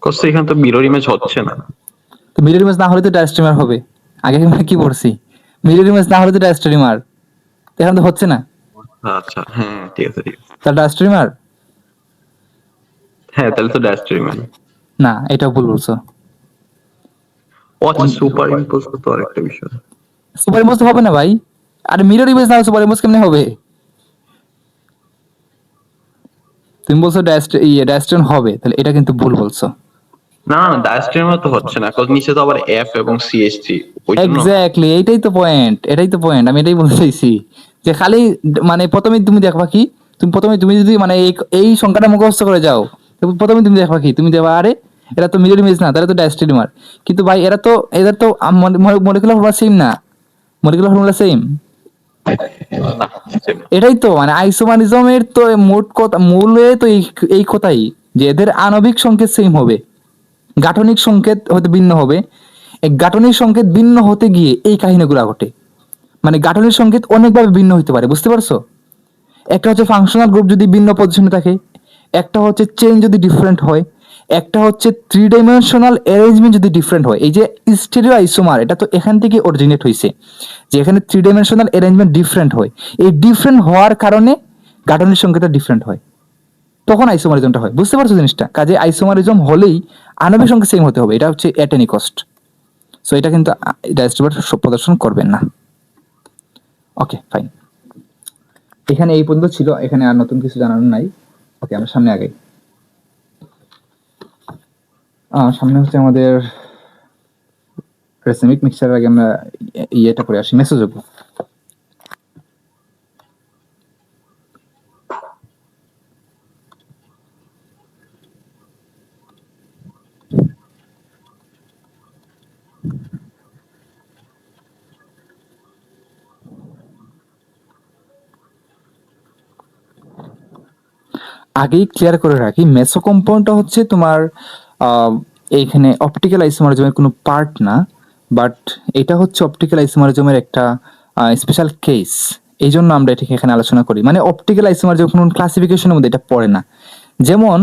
কষ্ট এখানে তো মিরর ইমেজ হচ্ছে না। তো মিরর ইমেজ না হলে তো ডায়াস্ট্রিমার হবে। আগে আমরা কি পড়ছি, মিরর ইমেজ না হলে তো ডায়াস্ট্রিমার, এখন তো হচ্ছে না, আচ্ছা, হ্যাঁ ঠিক আছে ঠিক আছে। তার ডায়াস্ট্রিমার হ্যাঁ তাহলে তো ডায়াস্টেরিওমা। না, এটাও ভুল বলছো। ও আচ্ছা, সুপার ইম্পোজ তো আরেকটা বিষয়। সুপার ইমেজ তো হবে না ভাই, আর মিরর ইমেজ না সুপার ইমেজ কেমনে হবে? তুমি বলছো ডায়াস্ট্রিন হবে, তাহলে এটা কিন্তু ভুল বলছো। না না, ডায়াস্টেরিওমা তো হচ্ছে না, কারণ নিচে তো আবার এফ এবং সিএইচ3, ওই জন্য। এক্স্যাক্টলি, এইটাই তো পয়েন্ট, এটাই তো পয়েন্ট, আমি এটাই বলতে চাইছি, যে খালি মানে প্রথমে তুমি দেখবা কি, তুমি যদি মানে এই সংখ্যাটা মুখস্থ করে যাও, তো প্রথমে তুমি দেখবা কি, তুমি দেখবা আরে এরা তো মিরর ইমেজ না, তারা তো ডায়াস্ট্রিমার। কিন্তু ভাই এরা তো, এদের তো মলিকুলার ফর্মুলা সেম না, মলিকুলার ফর্মুলা সেম। না, same না। এটাই তো মানে আইসোমারিজমের তো মোট কথা, মূলে তো এই কথাই, যে এদের আণবিক সংকেত সেম হবে, গাঠনিক সংকেত হয়তো ভিন্ন হবে। এই গাঠনিক সংকেত ভিন্ন হতে গিয়ে এই কাহিনীগুলো ঘটে, মানে গাঠনিক সংকেত অনেকভাবে ভিন্ন হতে পারে, বুঝতে পারছো? একটা হচ্ছে ফাংশনাল গ্রুপ যদি ভিন্ন পজিশনে থাকে, একটা হচ্ছে চেইন যদি ডিফারেন্ট হয়, একটা হচ্ছে থ্রি ডাইমেনশনাল অ্যারেঞ্জমেন্ট যদি ডিফারেন্ট হয়। এই যে স্টেরিও আইসোমার, এটা তো এখান থেকে অরিজিনেট হয়েছে, যে এখানে থ্রি ডাইমেনশনাল অ্যারেঞ্জমেন্ট ডিফারেন্ট হয়, এই ডিফারেন্ট হওয়ার কারণে গাঠনিক সংকেতটা ডিফারেন্ট হয়, তখন আইসোমারিজমটা হয়, বুঝতে পারছো জিনিসটা? কাজে আইসোমারিজম হলেই আণবিক সংখ্যা সেম হতে হবে, এটা হচ্ছে এট এনি কস্ট। সো এটা কিন্তু ডায়াস্ট্রিমার প্রদর্শন করবেন না। ওকে ফাইন, এখানে এই পর্যন্ত ছিল, এখানে আর নতুন কিছু জানানোর নাই। ওকে, আমরা সামনে আগাই। সামনে হচ্ছে আমাদের রেসিমিক মিক্সচারের আগে আমরা ইয়েটা করে আসি, মেসোযোগ্য। আগেই ক্লিয়ার করে রাখি, মেসো কম্পাউন্ডটা হচ্ছে তোমার এইখানে অপটিক্যাল আইসোমারিজমের কোনো পার্ট না, বাট এটা হচ্ছে অপটিক্যাল আইসোমারিজমের একটা স্পেশাল কেস। এই জন্য আমরা এটাকে এখানে আলোচনা করি, মানে অপটিক্যাল আইসোমার যখন ক্লাসিফিকেশনের মধ্যে এটা পড়ে না। যেমন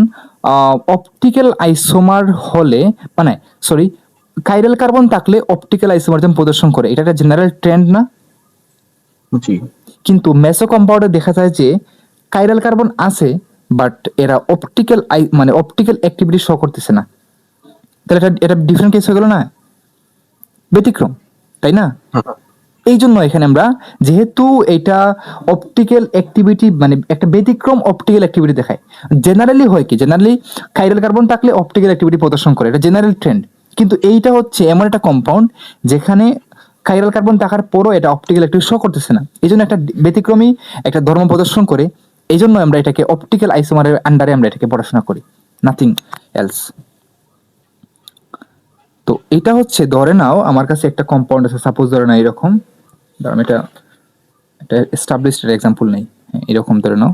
অপটিক্যাল আইসোমার হলে মানে সরি কাইরাল কার্বন থাকলে অপটিক্যাল আইসোমার যেমন প্রদর্শন করে, এটা একটা জেনারেল ট্রেন্ড না? জি কিন্তু মেসো কম্পাউন্ডে দেখা যায় যে কাইরাল কার্বন আছে, বাট এরা অপটিক্যাল মানে অপটিক্যাল অ্যাক্টিভিটি শো করতেছে না। তাহলে এটা এটা ডিফারেন্ট কেস হয়ে গেল না, ব্যতিক্রম, তাই না? এই জন্য এখানে আমরা যেহেতু এটা অপটিক্যাল অ্যাক্টিভিটি মানে একটা ব্যতিক্রম অপটিক্যাল অ্যাক্টিভিটি দেখায়। জেনারেলি হয় কি, জেনারেলি কাইরাল কার্বন থাকলে অপটিক্যাল অ্যাক্টিভিটি প্রদর্শন করে, এটা জেনারেল ট্রেন্ড। কিন্তু এইটা হচ্ছে এমন একটা কম্পাউন্ড যেখানে কাইরাল কার্বন থাকার পরও এটা অপটিক্যাল অ্যাক্টিভিটি শো করতেছে না, এই জন্য একটা ব্যতিক্রমী একটা ধর্ম প্রদর্শন করে। এই জন্য আমরা এটাকে অপটিক্যাল আইসোমারের আন্ডারে আমরা এটাকে পড়াশোনা করি, নাথিং এলস। তো এটা হচ্ছে ধরে নাও আমার কাছে একটা কম্পাউন্ড আছে, সাপোজ ধরে নাও এরকম, ধরুন এটা এটা এস্টাবলিশড এক্সাম্পল নেই, এরকম ধরে নাও।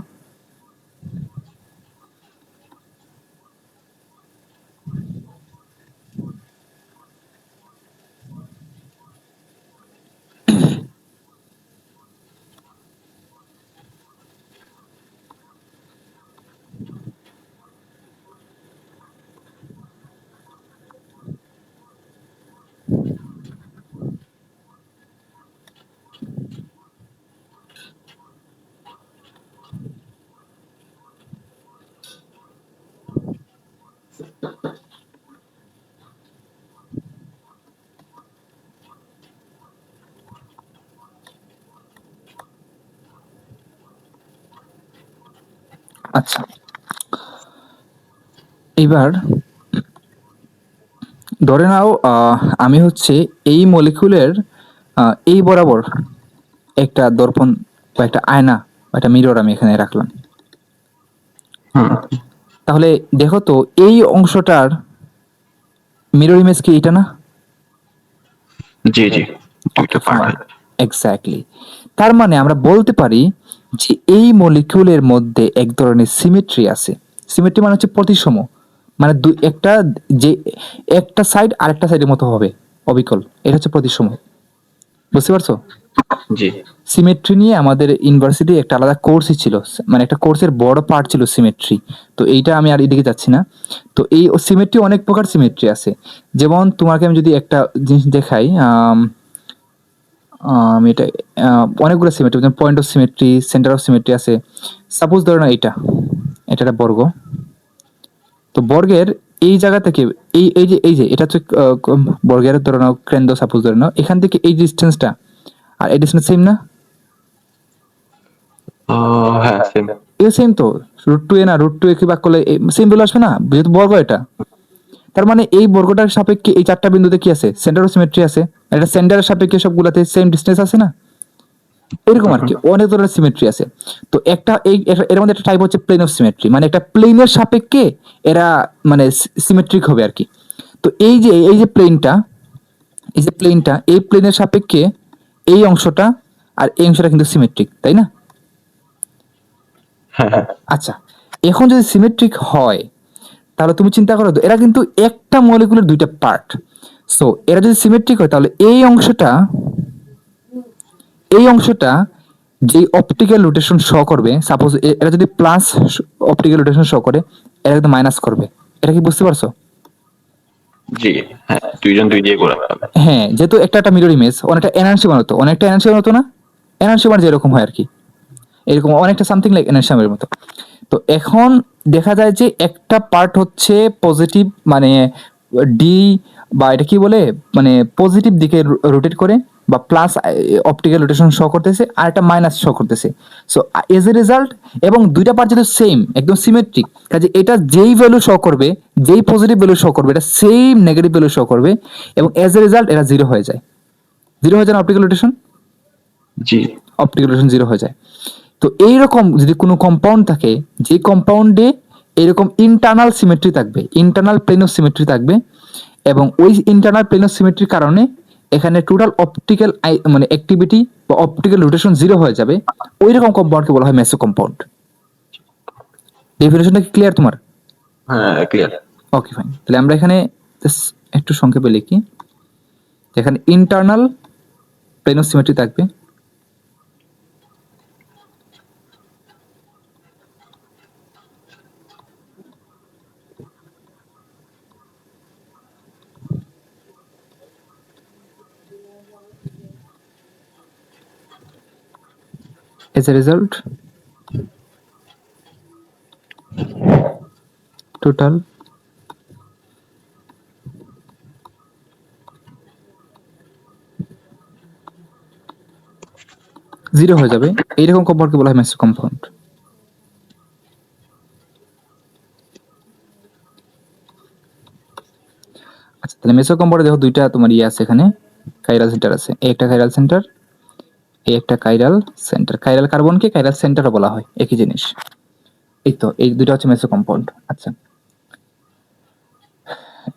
আচ্ছা, এবার ধরে নাও আমি হচ্ছে এই মলিকুলের এই বরাবর একটা দর্পণ বা একটা আয়না বা একটা মিরর আমি এখানে রাখলাম। তাহলে দেখো তো এই অংশটার মিরর ইমেজ কি এটা না? জি জি, দুইটা পার্ট। এক্স্যাক্টলি। তার মানে আমরা বলতে পারি যে এই মলিকিউলের মধ্যে এক ধরনের সিমেট্রি আছে। সিমেট্রি মানে হচ্ছে প্রতিসম, মানে একটা যে একটা সাইড আরেকটা সাইডের মতো হবে, অবিকল, এটা হচ্ছে প্রতিসম। বুঝতে পারছো? জি সিমেট্রি নিয়ে আমাদের ইউনিভার্সিটি একটা আলাদা কোর্সই ছিল, মানে একটা কোর্সের বড় পার্ট ছিল সিমেট্রি। তো এইটা আমি আর এদিকে যাচ্ছি না। তো এই সিমেট্রি অনেক প্রকার সিমেট্রি আছে। যেমন তোমাকে আমি যদি একটা জিনিস দেখাই, এটা অনেকগুলো সিমেট্রি, যেমন point of symmetry, centre of symmetry আছে। সাপোজ ধরো না এটা এটা একটা বর্গ। তো বর্গের এই জায়গা থেকে এই যে এটা হচ্ছে বর্গের ধরে নাও কেন্দ্র, সাপোজ ধরে নাও এখান থেকে এই ডিস্টেন্সটা আর এই ডিস্টেন্স সেম না? হ্যাঁ সেম। এটা সেম তো, √2a না, √2a কি ভাগ করলে সেম ভ্যালু আসবে না, যেহেতু বর্গ এটা। তার মানে এই বর্গটার সাপেক্ষে এই চারটা বিন্দুতে কি আছে, সেন্টার অফ সিমেট্রি আছে। এটা সেন্টারের সাপেক্ষে সবগুলাতে সেম ডিস্টেন্স আছে না? এরকম আর কি অনেক ধরনের সিমেট্রি আছে। তো একটা এর মধ্যে একটা টাইপ হচ্ছে প্লেন অফ সিমেট্রি, মানে একটা প্লেনের সাপেক্ষে এরা মানে সিমেট্রিক হবে আর কি। তো এই যে প্লেনটা এই প্লেনের সাপেক্ষে এই অংশটা আর এই অংশটা কিন্তু সিমেট্রিক, তাই না? আচ্ছা, এখন যদি সিমেট্রিক হয় তাহলে তুমি চিন্তা করো তো, এরা কিন্তু একটা মলিকুলের দুইটা পার্ট। সো এরা যদি সিমেট্রিক হয় তাহলে এই অংশটা যে অপটিক্যাল রোটেশন শো করবে, সাপোজ এরা যদি প্লাস অপটিক্যাল রোটেশন শো করে, এরা কিন্তু মাইনাস করবে। এটা কি বুঝতে পারছো? জি হ্যাঁ, দুইজন দুই দিয়ে করা হবে। হ্যাঁ, যেহেতু একটা মিরর ইমেজ অনেকটা এনার্জি হতো না, এনার্জি যেরকম হয় আর কি, এরকম অনেকটা সামথিং লাইক এনার্জি মতো। তো এখন দেখা যায় যে একটা পার্ট হচ্ছে পজিটিভ, মানে ডি বা এটা কি বলে, মানে পজিটিভ দিকে রোটেট করে বা প্লাস অপটিক্যাল রোটেশন শো করতেছে, আর একটা মাইনাস শো করতেছে। সো এজ এ রেজাল্ট, এবং দুইটা পার্ট যেহেতু সেম একদম সিমেট্রিক, কাজে এটা যেই ভ্যালু শো করবে, যেই পজিটিভ ভ্যালু শো করবে, এটা সেম নেগেটিভ ভ্যালু শো করবে, এবং এজ এ রেজাল্ট এরা জিরো হয়ে যায়। জিরো হয়ে যায় না অপটিক্যাল রোটেশন? জি অপটিক্যাল রোটেশন জিরো হয়ে যায়। তো এইরকম যদি কোনো কম্পাউন্ড থাকে, যে কম্পাউন্ডে এরকম ইন্টারনাল সিমেট্রি থাকবে, ইন্টারনাল প্লেন অফ সিমেট্রি থাকবে, এবং ওই ইন্টারনাল প্লেন অফ সিমেট্রির কারণে এখানে টোটাল অপটিক্যাল মানে অ্যাক্টিভিটি বা অপটিক্যাল রোটেশন জিরো হয়ে যাবে, ওই রকম কম্পাউন্ডকে বলা হয় মেসো কম্পাউন্ড। ডেফিনেশনটা কি ক্লিয়ার তোমার? হ্যাঁ ক্লিয়ার। ওকে ফাইন, তাহলে আমরা এখানে একটু সংক্ষেপে লিখি। এখানে ইন্টারনাল প্লেন অফ সিমেট্রি থাকবে, As a result, total zero হয়ে যাবে। এইরকম কম্পাউন্ডকে বলা হয় মেসো কম্পাউন্ড। আচ্ছা, তাহলে মেসো কম্পাউন্ডে দেখো দুইটা তোমার ইয়ে আছে, এখানে কাইরাল সেন্টার আছে, এই একটা কাইরাল সেন্টার, এই একটা কাইরাল সেন্টার। কাইরাল কার্বনকে কাইরাল সেন্টারও বলা হয়, একই জিনিস। এই তো এই দুইটা হচ্ছে মেসো কম্পাউন্ড। আচ্ছা,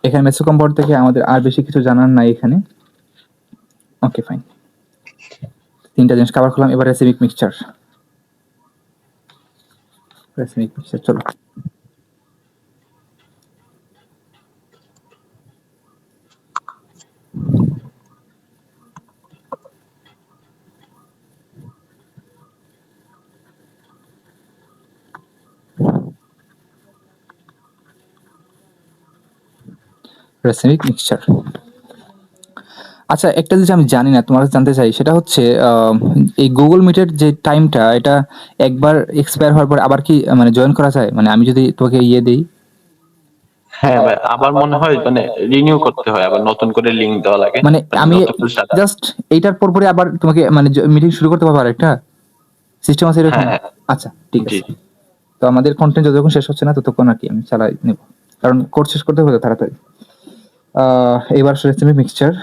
এখানে মেসো কম্পাউন্ড থেকে আমাদের আর বেশি কিছু জানার নাই এখানে। ওকে, ফাইন। তিনটা জিনিস কভার করলাম। এবার রেসিমিক মিক্সচার। রেসিমিক মিক্সচার, চলো। Racemic mixture. আচ্ছা, একটা জিনিস আমি জানি না, তোমার কাছে জানতে চাই, সেটা হচ্ছে এই গুগল মিটের যে টাইমটা, এটা একবার এক্সপায়ার হওয়ার পর আবার কি মানে জয়েন করা যায়? মানে আমি যদি তোকে ইয়ে দিই, হ্যাঁ ভাই, আবার মনে হয় মানে রিনিউ করতে হয়, আবার নতুন করে লিংক দেওয়া লাগে, মানে মানে আমি নতুন করে start- জাস্ট এইটার পরে আবার তোমাকে মানে মিটিং শুরু করতে পারবো আরেকটা সিস্টেম আছে এরকম? হ্যাঁ, আচ্ছা, ঠিক জি। আছে। তো আমাদের কন্টেন্ট যতক্ষণ শেষ হচ্ছে না ততক্ষণ আর কি আমি চালাই নেব, কারণ কোর্স শেষ করতে হবে তো তাড়াতাড়ি। এবার রেসিপি মিক্সচার।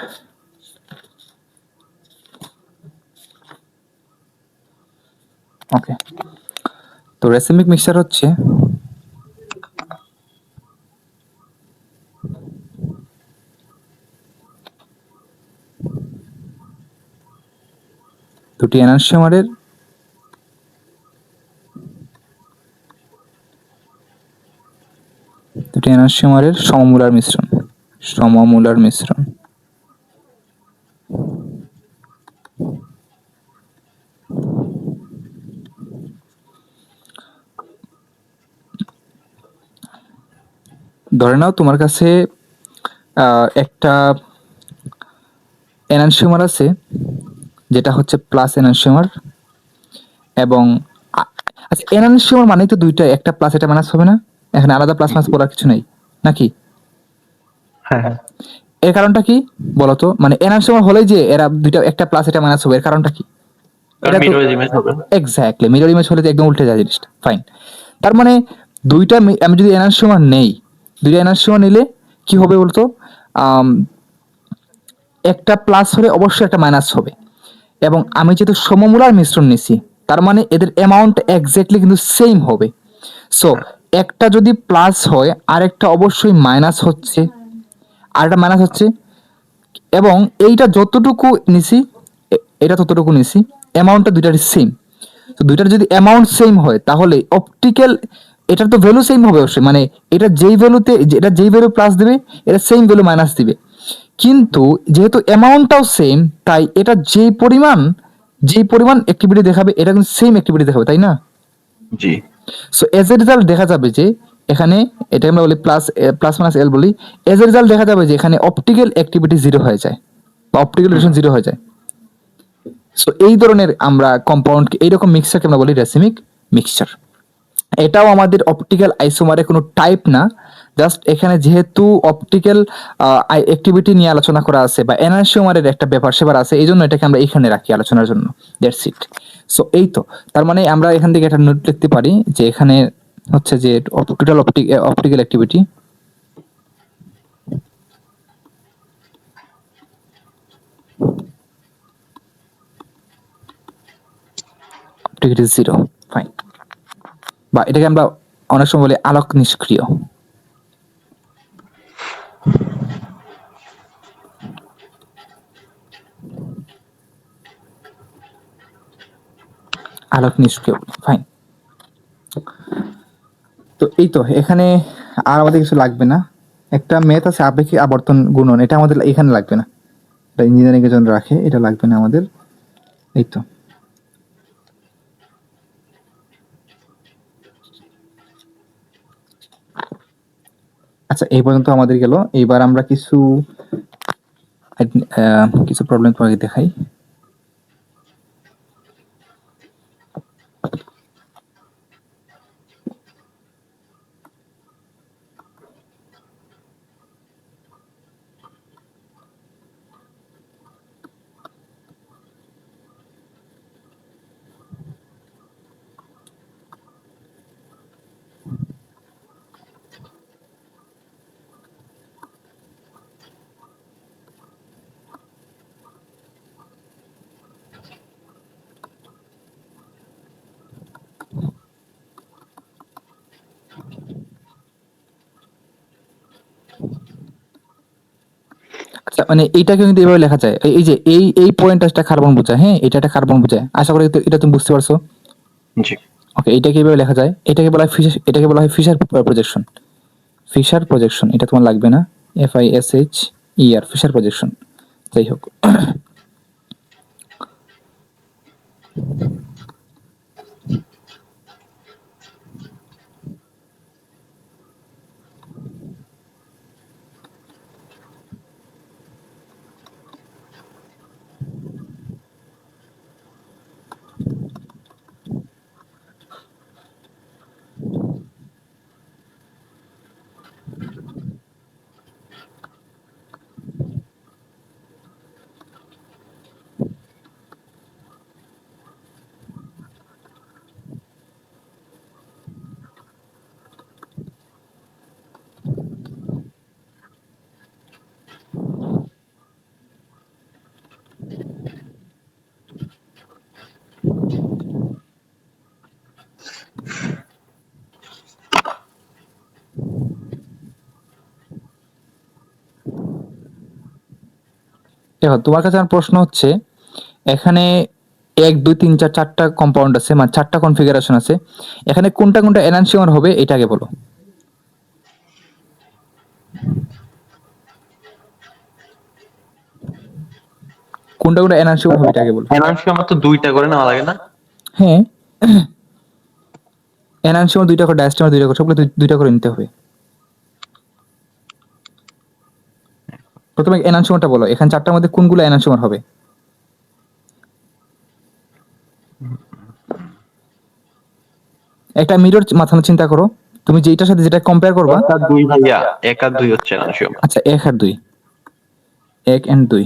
ওকে, তো রেসিমিক মিক্সচার হচ্ছে দুটি এনানসিওমারের সমমূলার মিশ্রণ। সমমূলার মিশ্রণ। ধরে নাও তোমার কাছে একটা এনানসিওমার আছে যেটা হচ্ছে প্লাস এনানসিওমার, এবং আচ্ছা, এনানসিওমার মানে তো দুইটা, একটা প্লাস এটা মাইনাস হবে না? এখানে আলাদা প্লাস মাইনাস বলার কিছু নেই নাকি? হ্যাঁ, এর কারণটা কি বলতো? মানে এনানসিওমার হলেই যে এরা দুইটা, একটা প্লাস এটা মাইনাস হবে, এর কারণটা কি? এটা তো মিরর ইমেজ হবে। এক্স্যাক্টলি মিরর ইমেজ হলে তো একদম উল্টে যায় জিনিসটা। ফাইন, তার মানে দুইটা আমি যদি এনানসিওমার নেই, দুইটা এনানসিওমার নিলে কি হবে বলতো? একটা প্লাস হলে অবশ্যই একটা মাইনাস হবে, এবং আমি যেহেতু সমমূলার মিশ্রণ নিছি, তার মানে এদের অ্যামাউন্ট এক্স্যাক্টলি কিন্তু সেম হবে। সো একটা যদি প্লাস হয় আর একটা অবশ্যই মাইনাস হচ্ছে, আর একটা মাইনাস হচ্ছে, এবং এইটা যতটুকু নিছি এটা ততটুকু নিছি, অ্যামাউন্টটা দুইটারই সেম। তো দুইটার যদি অ্যামাউন্ট সেম হয় তাহলে অপটিক্যাল, এটার তো ভ্যালু সেম হবে অবশ্যই, মানে এটা যেই ভ্যালুতে, এটা যেই ভ্যালু প্লাস দিবে এটা সেম ভ্যালু মাইনাস দিবে। কিন্তু যেহেতু অ্যামাউন্টটাও সেম, তাই এটা যেই পরিমাণ অ্যাক্টিভিটি দেখাবে এটা কিন্তু সেম অ্যাক্টিভিটি দেখাবে, তাই না? জি। সো এজ এ রেজাল্ট দেখা যাবে যে এখানে, এটা আমরা বলি প্লাস মাইনাস এল বলি, এজ এ রেজাল্ট দেখা যাবে যে এখানে অপটিক্যাল অ্যাক্টিভিটি জিরো হয়ে যায় বা অপটিক্যাল রিলেশন জিরো হয়ে যায়। সো এই ধরনের আমরা কম্পাউন্ড, এইরকম মিক্সচারকে আমরা বলি রেসিমিক মিক্সচার। এটাও আমাদের অপটিক্যাল আইসোমারের কোনো টাইপ না, জাস্ট এখানে যেহেতু অপটিক্যাল অ্যাক্টিভিটি নিয়ে আলোচনা করা আছে বা এনানসিওমারের একটা ব্যাপার সেবার আছে, এই জন্য এটাকে আমরা এখানে রাখি আলোচনার জন্য। That's it. সো এই তো, তার মানে আমরা এখান থেকে একটা নোট লিখতে পারি যে এখানে হচ্ছে যে total optical activity zero. Fine, বা এটাকে আমরা অনেক সময় বলি আলোক নিষ্ক্রিয়। আলোক নিষ্ক্রিয়। ফাইন, তো এই তো এখানে আর আমাদের কিছু লাগবে না। একটা ম্যাথ আছে আপেক্ষিক আবর্তন গুণন, এটা আমাদের এখানে লাগবে না, এটা ইঞ্জিনিয়ারিং এর জন্য রাখে, এটা লাগবে না আমাদের। এই তো, আচ্ছা এই পর্যন্ত আমাদের গেল। এইবার আমরা কিছু প্রবলেম তোমাকে দেখাই। মানে এইটাকে কিন্তু এইভাবে লেখা যায়, এই যে এই পয়েন্টটা একটা কার্বন বোঝায়, হ্যাঁ এটা একটা কার্বন বোঝায়, আশা করি এটা তুমি বুঝতে পারছো। জি। ওকে, এটাকে এইভাবে লেখা যায়, এটাকে বলা হয় ফিশার প্রজেকশন। ফিশার প্রজেকশন, এটা তোমার লাগবে না, FISHER, ফিশার প্রজেকশন। যাই হোক, দেখো তোমার কাছে আমার প্রশ্ন হচ্ছে, এখানে 1 2 3 4 4টা কম্পাউন্ড আছে, মানে 4টা কনফিগারেশন আছে, এখানে কোনটা কোনটা এনানসিওমার হবে এটা আগে বলো। কোনটা কোনটা এনানসিওমার হবে এটা আগে বলো। এনার্সিয়ামের তো 2টা করে নেওয়া লাগে না? হ্যাঁ, এনানসিওমার 2টা করে, ডায়াস্টেমার 2টা করে, সবগুলো 2টা করে নিতে হবে। প্রথমে এনানসিওমারটা বলো, এখানে 4টার মধ্যে কোনগুলো এনানসিওমার হবে। একটা মিরর মাথায় চিন্তা করো, তুমি যেটার সাথে যেটা কম্পেয়ার করবা। 1 আর 2 ভাইয়া, 1 আর 2 হচ্ছে এনার্সিয়াম। আচ্ছা, 1 আর 2, 1 and 2,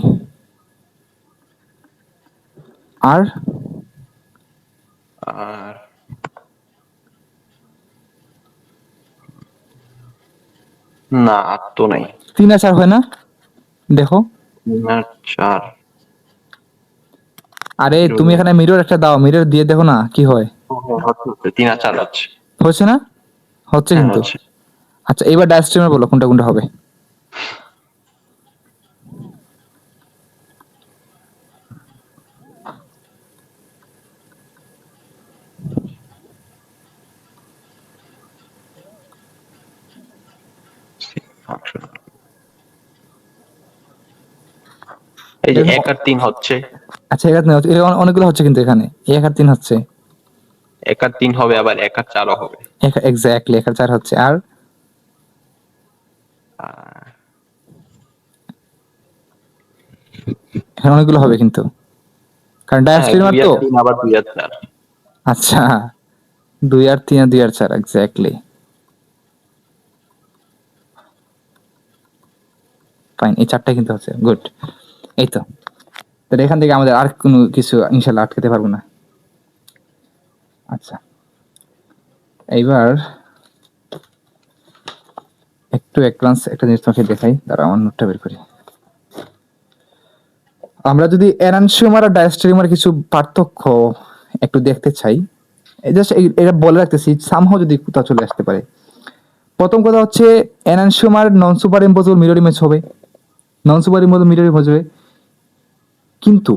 আর আর না, আর তো নাই। 3 আর 4 হয় না, দেখো। 3 আর 4। আরে তুমি এখানে মিরর একটা দাও, মিরর দিয়ে দেখো না কি হয়। 3 আর 4 হচ্ছে। হচ্ছে না? হচ্ছে হ্যাঁ, কিন্তু। হচ্ছে। আচ্ছা, এবার ডায়াস্ট্রিমার বলো কোনটা কোনটা হবে। এই যে 1 আর 3 হচ্ছে। আচ্ছা, এখানে অনেকগুলো হচ্ছে কিন্তু, এখানে 1 আর 3 হচ্ছে। 1 আর 3 হবে, আবার 1 আর 4ও হবে। এক্স্যাক্টলি 1 আর 4 হচ্ছে। আর আর এখানে অনেকগুলো হবে কিন্তু, কারণ হ্যাঁ, ডায়াস্ট্রিমার 2 আর তো। 3 আবার 2 আর 4। আচ্ছা, 2 আর 3 আর 2 আর 4, এক্স্যাক্টলি। ফাইন, এই 4টা কিন্তু হচ্ছে, গুড। এই তো, তাহলে এখান থেকে আমাদের আর কোনো কিছু ইনশাল্লাহ আটকাতে পারবো না। আচ্ছা, এইবার একটু অ্যাডভান্স একটা জিনিস তোমাকে দেখাই, দাঁড়া আমার নোটটা বের করি। আমরা যদি এনানসিওমার আর ডায়াস্টেরিওমার কিছু পার্থক্য একটু দেখতে চাই, জাস্ট এটা বলে রাখতেছি, সামহাও যদি কোথাও চলে আসতে পারে। প্রথম কথা হচ্ছে, enantiomer non superimposable mirror image হবে, non superimposable mirror image হবে। কিন্তু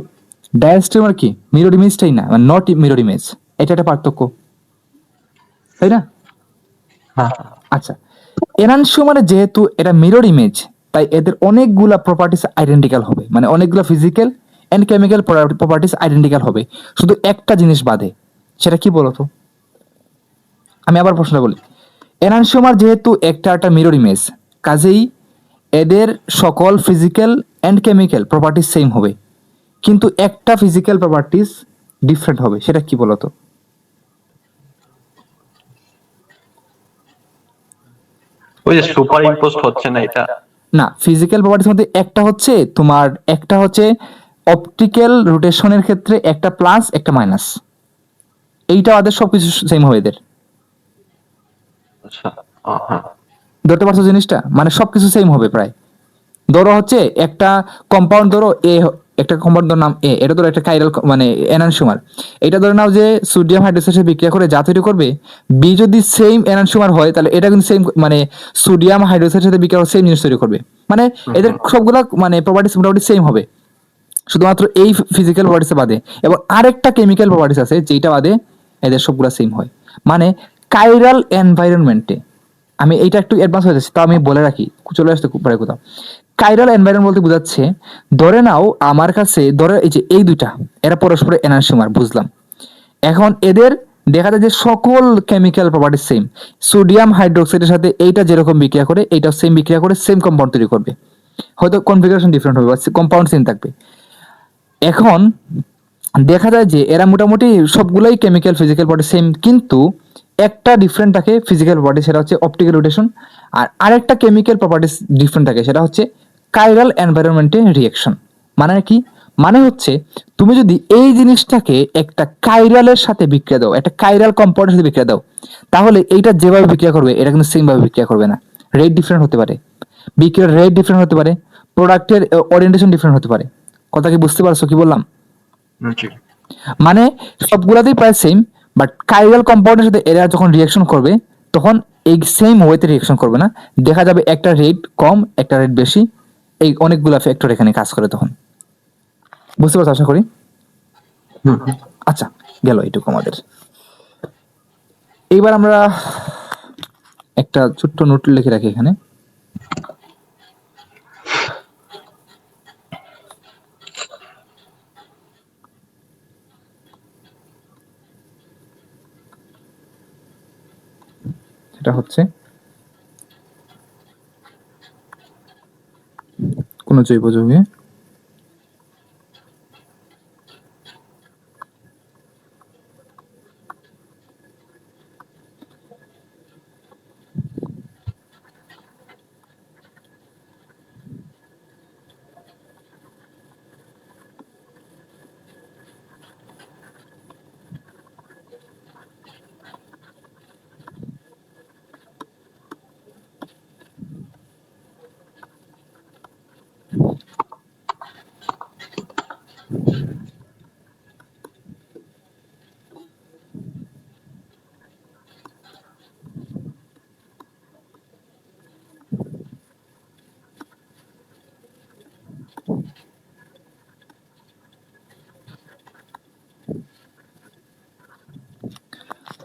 ডায়াস্টেরিওমার কি মিরর ইমেজটাই না, মানে নট মিরর ইমেজ, এটা একটা পার্থক্য, তাই না? হ্যাঁ, আচ্ছা, এনানসিওমারে যেহেতু এটা মিরর ইমেজ, তাই এদের অনেকগুলা প্রপার্টিস আইডেন্টিক্যাল হবে, মানে অনেকগুলা physical and chemical properties identical হবে, শুধু একটা জিনিস বাদে। সেটা কি বলতো? আমি আবার প্রশ্নটা বলি, এনানসিওমার যেহেতু একটা মিরর ইমেজ, কাজেই এদের সকল physical and chemical properties same হবে, কিন্তু একটা ফিজিক্যাল প্রপার্টিস ডিফারেন্ট হবে, সেটা কি বলতো? ওই যে সুপার ইম্পোজড হচ্ছে না এটা? না, ফিজিক্যাল প্রপার্টিস মধ্যে একটা হচ্ছে অপটিক্যাল রোটেশনের ক্ষেত্রে একটা প্লাস একটা মাইনাস, এইটা আমাদের সবকিছু সেম হবে এদের। আচ্ছা, হ্যাঁ। ধরতে পারছো জিনিসটা, মানে সবকিছু সেম হবে প্রায়। ধরো হচ্ছে একটা কম্পাউন্ড, ধরো একটা কম্পাউন্ড নাম এ, এটা ধরো একটা কাইরাল মানে এনানসিওমার, এটা ধরে নাও যে সোডিয়াম হাইড্রোক্সাইডের সাথে বিক্রিয়া করে যা তৈরি করবে, বি যদি সেম এনানসিওমার হয় তাহলে এটা কিন্তু সেম মানে সোডিয়াম হাইড্রোক্সাইডের সাথে বিক্রিয়া করে সেম জিনিস তৈরি করবে, মানে এদের সবগুলা মানে প্রপার্টিস মোটামুটি সেম হবে, শুধুমাত্র এই ফিজিক্যাল প্রপার্টিস বাদে। এবং আরেকটা কেমিক্যাল প্রপার্টিস আছে যেটা বাদে এদের সবগুলা সেম হয়। মানে কাইরাল এনভায়রনমেন্টে, আমি এইটা একটু অ্যাডভান্স হয়ে যাচ্ছে, তাও আমি বলে রাখি, চলে আসতে খুব পরে কোথাও। কাইরাল এনভায়রনমেন্ট বলতে বোঝাচ্ছে, ধরে নাও আমার কাছে ধরে এই যে এই দুইটা এরা পরস্পর এনানসিওমার, বুঝলাম। এখন এদের দেখা যায় যে সকল কেমিক্যাল প্রপার্টি সেম, সোডিয়াম হাইড্রোক্সাইডের সাথে এইটা যেরকম বিক্রিয়া করে এইটা সেম বিক্রিয়া করে সেম কম্পাউন্ড তৈরি করবে, হয়তো কনফিগারেশন ডিফারেন্ট হবে, কম্পাউন্ড সেম থাকবে। এখন দেখা যায় যে এরা মোটামুটি সবগুলাই কেমিক্যাল ফিজিক্যাল প্রপার্টি সেম, কিন্তু একটা ডিফারেন্ট থাকে ফিজিক্যাল প্রপার্টি, সেটা হচ্ছে অপটিক্যাল রোটেশন। আর আরেকটা কেমিক্যাল প্রপার্টিস ডিফারেন্ট থাকে, সেটা হচ্ছে কাইরাল এনভায়রনমেন্টে রিঅ্যাকশন। মানে কি? মানে হচ্ছে তুমি যদি এই জিনিসটাকে একটা কাইরালের সাথে বিক্রিয়া দাও, একটা কাইরাল কম্পাউন্ডের সাথে বিক্রিয়া দাও, তাহলে এইটা যেভাবে বিক্রিয়া করবে এটা কিন্তু সেম ভাবে বিক্রিয়া করবে না, রেট ডিফারেন্ট হতে পারে, বিক্রিয়ার রেট ডিফারেন্ট হতে পারে, প্রোডাক্টের ওরিয়েন্টেশন ডিফারেন্ট হতে পারে। কথা কি বুঝতে পারছো কি বললাম? জি। মানে সবগুলাতেই প্রায় সেম, বাট কাইরাল কম্পাউন্ডের সাথে এরা যখন রিঅ্যাকশন করবে তখন এই সেম ওয়েতে রিঅ্যাকশন করবে না, দেখা যাবে একটা রেট কম একটা রেট বেশি, এই অনেকগুলা ফ্যাক্টর এখানে কাজ করে তখন। বুঝতে পারছো আশা করি? আচ্ছা, গেল এইটুকু আমাদের। এইবার আমরা একটা ছোট্ট নোট লিখে রাখি এখানে। সেটা হচ্ছে কোন জৈব যৌগে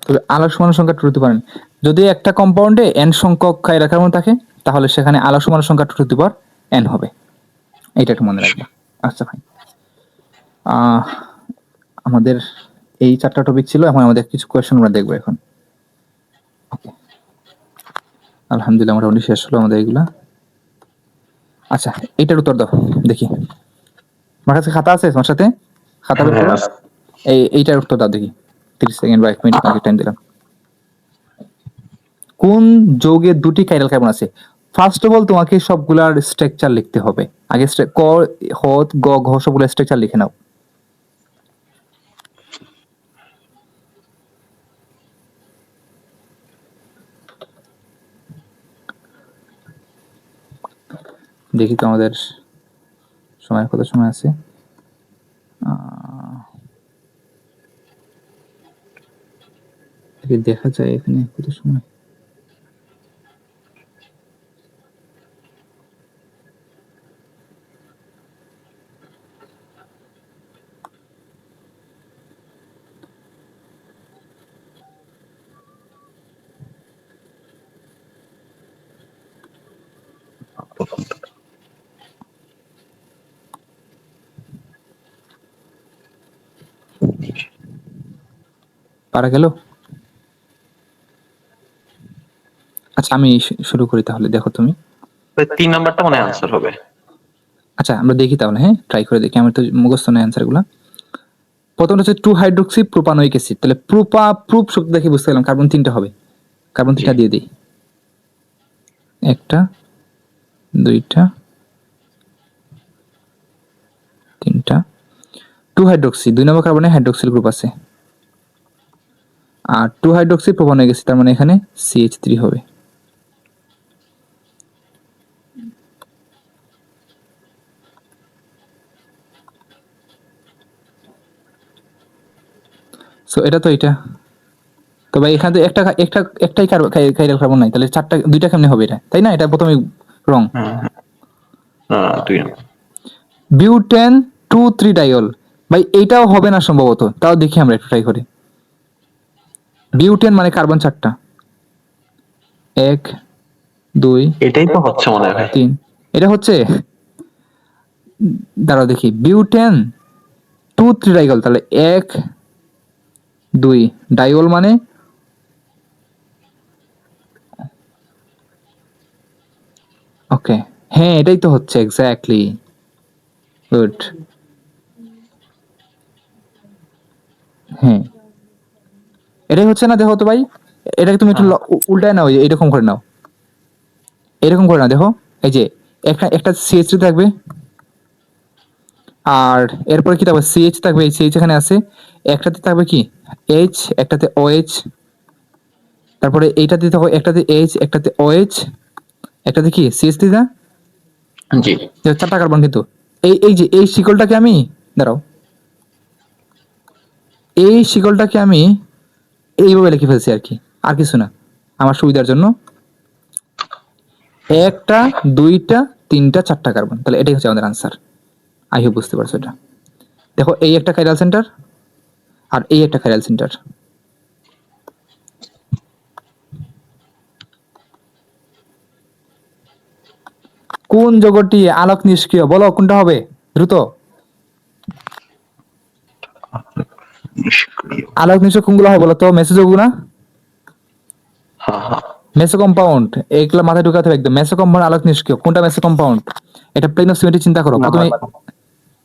তবে আলোক সমান সংখ্যা টু টু দি পাওয়ার, যদি একটা কম্পাউন্ডে n সংখ্যক কাইরাল কার্বন থাকে তাহলে সেখানে আলোক সমান সংখ্যা two to the power n হবে, এটা একটু মনে রাখবা। আচ্ছা ভাই, আমাদের এই চারটা টপিক ছিল, এখন আমাদের কিছু কোয়েশ্চেন আমরা দেখবো এখন। Okay. আলহামদুলিল্লাহ মোটামুটি শেষ হলো আমাদের এগুলা। আচ্ছা, এটার উত্তর দাও দেখি, আমার কাছে খাতা আছে তোমার সাথে? খাতা বের করো, এইটার উত্তর দাও দেখি, 30 সেকেন্ড বা 1 মিনিট তোমাকে টাইম দিলাম। কোন যৌগে দুটি কাইরাল কার্বন আছে? ফার্স্ট অফ অল তোমাকে সবগুলার স্ট্রাকচার লিখতে হবে আগে, ক হ গ ঘ সবগুলো স্ট্রাকচার লিখে নাও। দেখি তো আমাদের সময় কত সময় আছে। দেখা যায় এখানে কত সময়। পারা গেল? আচ্ছা আমি শুরু করি তাহলে, দেখো তুমি। 3 নাম্বারটা মনে আনসার হবে। আচ্ছা আমরা দেখি তাহলে, হ্যাঁ ট্রাই করে দেখি, আমার তো মুখস্থ নাই অ্যান্সার গুলা। প্রথমটা হচ্ছে 2 হাইড্রোক্সি প্রোপানোয়িক অ্যাসিড, তাহলে প্রুফ শব্দ দেখে বুঝতে গেলাম কার্বন 3টা হবে, কার্বন 3টা দিয়ে দিই, 1টা 2টা 3টা। 2 হাইড্রোক্সি 2 নম্বর কার্বনে হাইড্রোক্সিল গ্রুপ আছে, আর 2 হাইড্রোক্সি প্রোপানোয়িক অ্যাসিড, তার মানে এখানে CH3 হবে। সো এটা তো এটা। তো ভাই এখানে তো একটাই কার্বন নাই, তাহলে চারটা দুইটা কেমনে হবে এটা, তাই না? এটা প্রথমে রং। দুই নম্বর। বিউটেন 2,3 ডাইল, ভাই এইটাও হবে না সম্ভবত, তাও দেখি আমরা একটু ট্রাই করে। বিউটেন মানে কার্বন 4টা, 1 2 এটাই তো হচ্ছে মনে হয়। 3, এটা হচ্ছে। দাঁড়াও দেখি, বিউটেন 2,3 ডাইল, তাহলে 1 2 ডাইল মানে ওকে, হ্যাঁ এটাই তো হচ্ছে এক্স্যাক্টলি। গুড। হ্যাঁ এটাই হচ্ছে না, দেখো তো ভাই, এটাকে তুমি একটু উল্টায় নাও, এরকম করে নাও, এরকম করে নাও, দেখো এই যে একটা CH3 থাকবে, আর এরপরে কি থাকবে, CH থাকবে, এই CH এখানে আছে, একটাতে থাকবে কি H, একটাতে OH, তারপরে এইটাতে থাকবে একটাতে H, একটাতে OH, একটাতে কি CH3 না, জি। 4টা কার্বন। কিন্তু এই যে এই শিকলটাকে আমি, দাঁড়াও, এই শিকলটাকে আমি এইভাবে লিখে ফেলছি আর কি, আর কিছু না, আমার সুবিধার জন্য। 1টা 2টা 3টা 4টা কার্বন, তাহলে এটাই হচ্ছে আমাদের আনসার। আই হোপ বুঝতে পারছো এটা। দেখো এই একটা কাইরাল সেন্টার, আর এই একটা কাইরাল সেন্টার। কোন যৌগটি আলোক নিষ্ক্রিয়, বলো কোনটা হবে দ্রুত। আলোক নিষ্ক্রিয় কোনগুলো হয় বলো তো, মেসো যৌগ না, মেসো কম্পাউন্ড, এইগুলো মাথায় ঢুকাতে হবে একদম। মেসো কম্পাউন্ড আলোক নিষ্ক্রিয়, কোনটা মেসো কম্পাউন্ড? এটা প্লেন অফ সিমেট্রি চিন্তা করো,